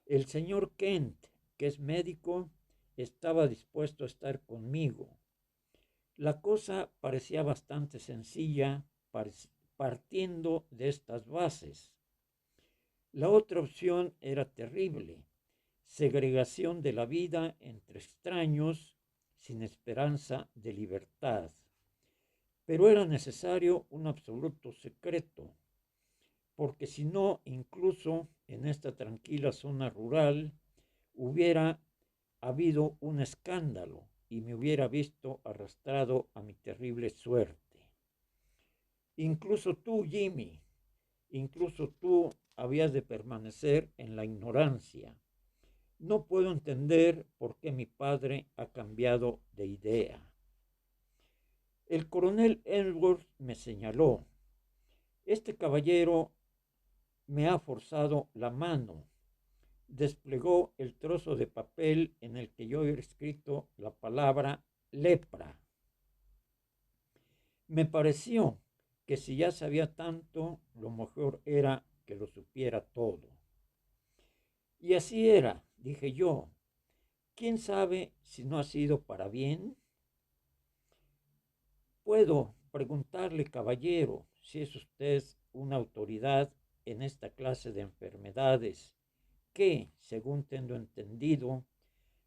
El señor Kent, que es médico, estaba dispuesto a estar conmigo. La cosa parecía bastante sencilla, partiendo de estas bases. La otra opción era terrible: segregación de la vida entre extraños sin esperanza de libertad. Pero era necesario un absoluto secreto, porque si no, incluso en esta tranquila zona rural, hubiera habido un escándalo y me hubiera visto arrastrado a mi terrible suerte. Incluso tú, Jimmy, incluso tú habías de permanecer en la ignorancia. No puedo entender por qué mi padre ha cambiado de idea. El coronel Edwards me señaló: este caballero me ha forzado la mano. Desplegó el trozo de papel en el que yo había escrito la palabra lepra. Me pareció que si ya sabía tanto, lo mejor era que lo supiera todo. Y así era, dije yo. ¿Quién sabe si no ha sido para bien? Puedo preguntarle, caballero, si es usted una autoridad en esta clase de enfermedades que, según tengo entendido,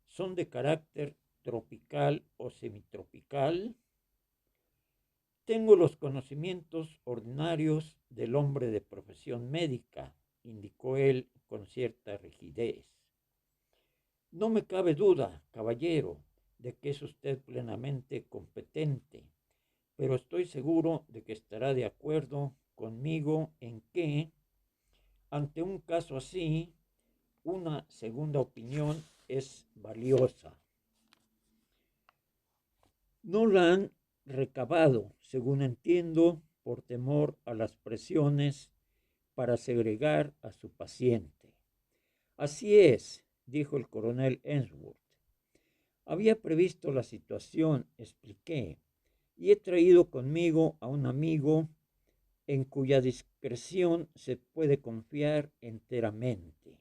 son de carácter tropical o semitropical. Tengo los conocimientos ordinarios del hombre de profesión médica, indicó él con cierta rigidez. No me cabe duda, caballero, de que es usted plenamente competente, pero estoy seguro de que estará de acuerdo conmigo en que, ante un caso así, una segunda opinión es valiosa. No la han recabado, según entiendo, por temor a las presiones para segregar a su paciente. Así es, dijo el coronel Ainsworth. Había previsto la situación, expliqué, y he traído conmigo a un amigo en cuya discreción se puede confiar enteramente.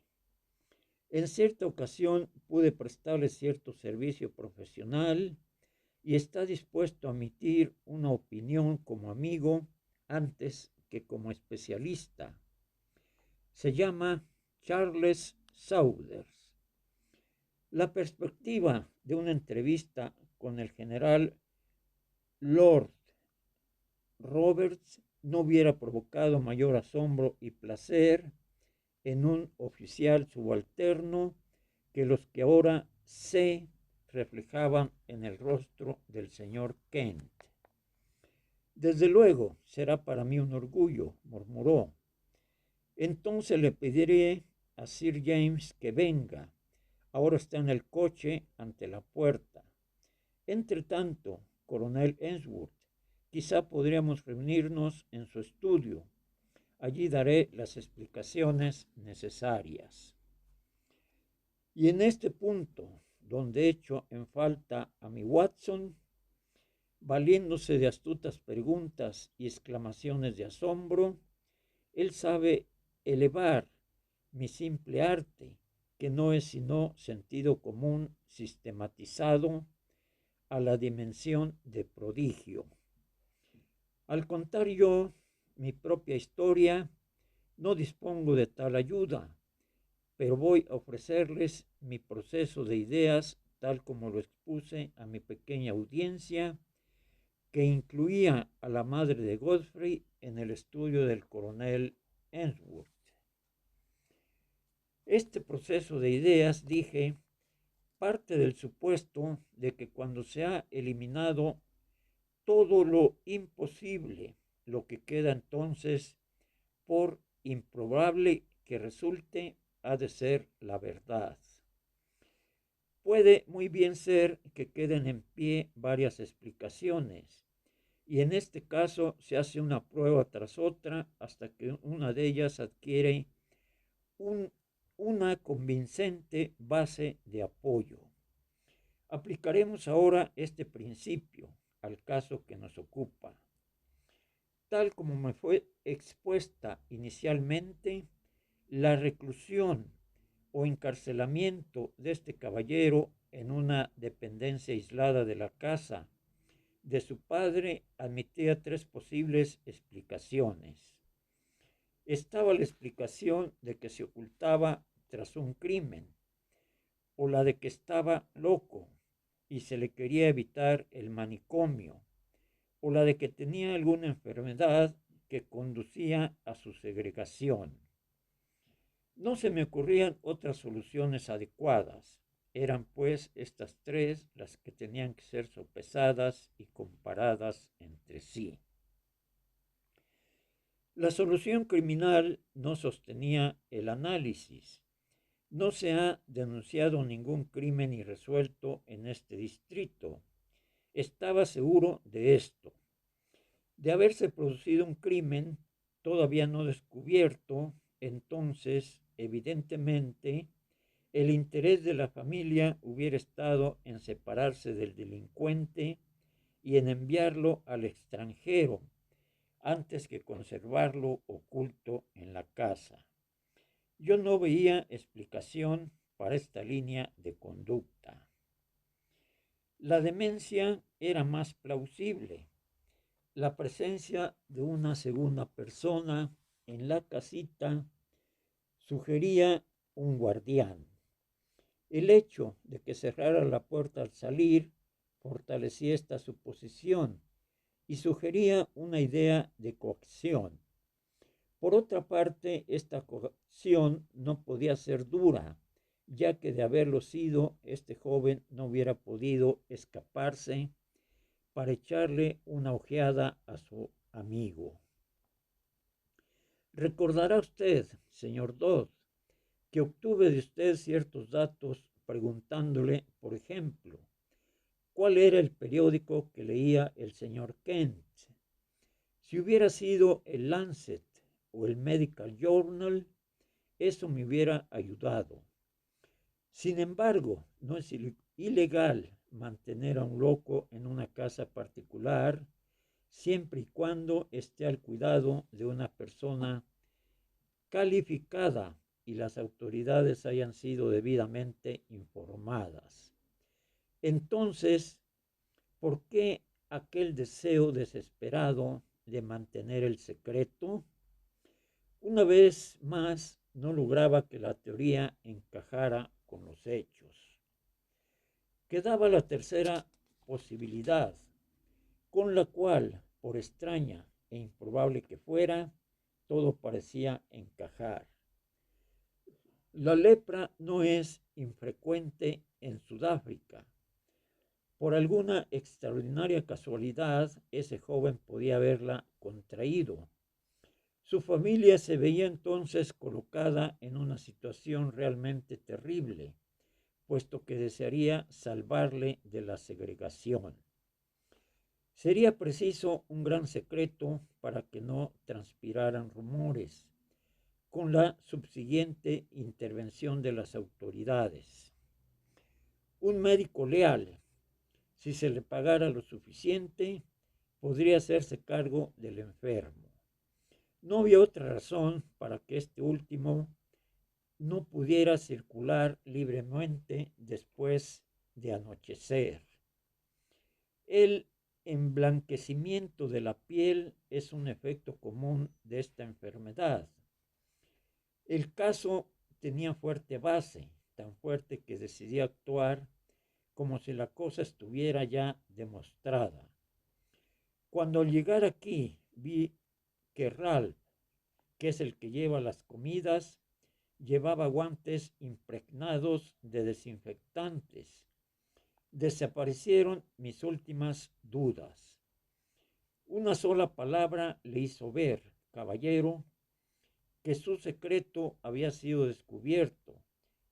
En cierta ocasión pude prestarle cierto servicio profesional y está dispuesto a emitir una opinión como amigo antes que como especialista. Se llama Charles Saunders. La perspectiva de una entrevista con el general Lord Roberts no hubiera provocado mayor asombro y placer en un oficial subalterno que los que ahora se reflejaban en el rostro del señor Kent. Desde luego, será para mí un orgullo, murmuró. Entonces le pediré a Sir James que venga. Ahora está en el coche ante la puerta. Entre tanto, coronel Ainsworth, quizá podríamos reunirnos en su estudio. Allí daré las explicaciones necesarias. Y en este punto, donde echo en falta a mi Watson, valiéndose de astutas preguntas y exclamaciones de asombro, él sabe elevar mi simple arte, que no es sino sentido común sistematizado, a la dimensión de prodigio. Al contar yo mi propia historia, no dispongo de tal ayuda, pero voy a ofrecerles mi proceso de ideas tal como lo expuse a mi pequeña audiencia, que incluía a la madre de Godfrey en el estudio del coronel Ainsworth. Este proceso de ideas, dije, parte del supuesto de que cuando se ha eliminado todo lo imposible, lo que queda entonces, por improbable que resulte, ha de ser la verdad. Puede muy bien ser que queden en pie varias explicaciones, y en este caso se hace una prueba tras otra hasta que una de ellas adquiere una convincente base de apoyo. Aplicaremos ahora este principio al caso que nos ocupa. Tal como me fue expuesta inicialmente, la reclusión o encarcelamiento de este caballero en una dependencia aislada de la casa de su padre admitía tres posibles explicaciones. Estaba la explicación de que se ocultaba tras un crimen, o la de que estaba loco y se le quería evitar el manicomio, o la de que tenía alguna enfermedad que conducía a su segregación. No se me ocurrían otras soluciones adecuadas. Eran pues estas tres las que tenían que ser sopesadas y comparadas entre sí. La solución criminal no sostenía el análisis. No se ha denunciado ningún crimen irresuelto en este distrito. Estaba seguro de esto. De haberse producido un crimen todavía no descubierto, entonces, evidentemente, el interés de la familia hubiera estado en separarse del delincuente y en enviarlo al extranjero, antes que conservarlo oculto en la casa. Yo no veía explicación para esta línea de conducta. La demencia era más plausible. La presencia de una segunda persona en la casita sugería un guardián. El hecho de que cerrara la puerta al salir fortalecía esta suposición y sugería una idea de coacción. Por otra parte, esta coacción no podía ser dura, ya que de haberlo sido, este joven no hubiera podido escaparse para echarle una ojeada a su amigo. Recordará usted, señor Dodd, que obtuve de usted ciertos datos preguntándole, por ejemplo, cuál era el periódico que leía el señor Kent. Si hubiera sido el Lancet o el Medical Journal, eso me hubiera ayudado. Sin embargo, no es ilegal mantener a un loco en una casa particular siempre y cuando esté al cuidado de una persona calificada y las autoridades hayan sido debidamente informadas. Entonces, ¿por qué aquel deseo desesperado de mantener el secreto? Una vez más, no lograba que la teoría encajara con los hechos. Quedaba la tercera posibilidad, con la cual, por extraña e improbable que fuera, todo parecía encajar. La lepra no es infrecuente en Sudáfrica. Por alguna extraordinaria casualidad, ese joven podía haberla contraído. Su familia se veía entonces colocada en una situación realmente terrible, puesto que desearía salvarle de la segregación. Sería preciso un gran secreto para que no transpiraran rumores, con la subsiguiente intervención de las autoridades. Un médico leal, si se le pagara lo suficiente, podría hacerse cargo del enfermo. No había otra razón para que este último no pudiera circular libremente después de anochecer. El emblanquecimiento de la piel es un efecto común de esta enfermedad. El caso tenía fuerte base, tan fuerte que decidí actuar como si la cosa estuviera ya demostrada. Cuando al llegar aquí vi que Ralph, que es el que lleva las comidas, llevaba guantes impregnados de desinfectantes. Desaparecieron mis últimas dudas. Una sola palabra le hizo ver, caballero, que su secreto había sido descubierto,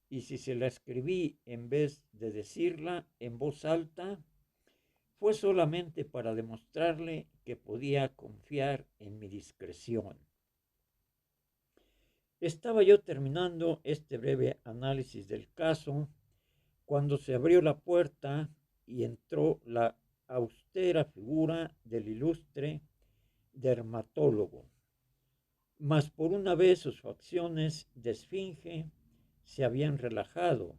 y si se la escribí en vez de decirla en voz alta, fue solamente para demostrarle que podía confiar en mi discreción. Estaba yo terminando este breve análisis del caso cuando se abrió la puerta y entró la austera figura del ilustre dermatólogo. Mas por una vez sus facciones de esfinge se habían relajado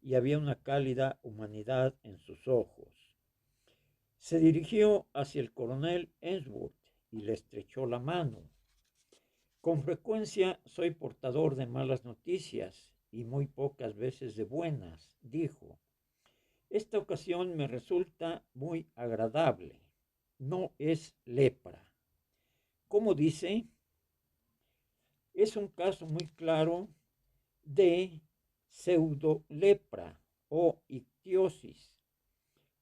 y había una cálida humanidad en sus ojos. Se dirigió hacia el coronel Ainsworth y le estrechó la mano. Con frecuencia soy portador de malas noticias y muy pocas veces de buenas, dijo. Esta ocasión me resulta muy agradable. No es lepra. ¿Cómo dice? Es un caso muy claro de pseudolepra o ictiosis,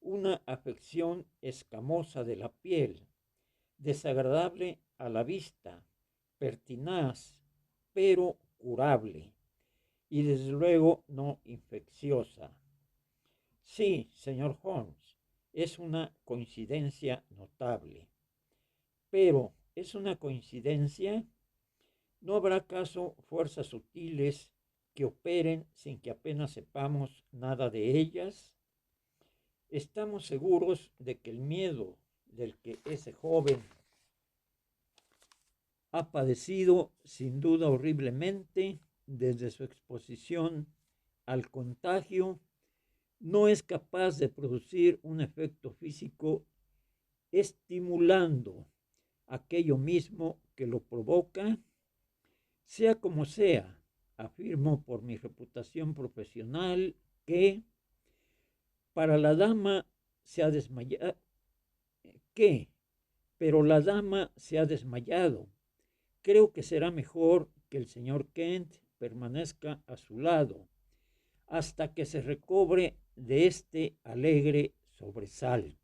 una afección escamosa de la piel, desagradable a la vista, pertinaz, pero curable, y desde luego no infecciosa. Sí, señor Holmes, es una coincidencia notable. Pero, ¿es una coincidencia? ¿No habrá acaso fuerzas sutiles que operen sin que apenas sepamos nada de ellas? Estamos seguros de que el miedo del que ese joven ha padecido sin duda horriblemente desde su exposición al contagio, no es capaz de producir un efecto físico estimulando aquello mismo que lo provoca. Sea como sea, afirmo por mi reputación profesional que para la dama se ha desmayado, que, pero la dama se ha desmayado. Creo que será mejor que el señor Kent permanezca a su lado hasta que se recobre de este alegre sobresalto.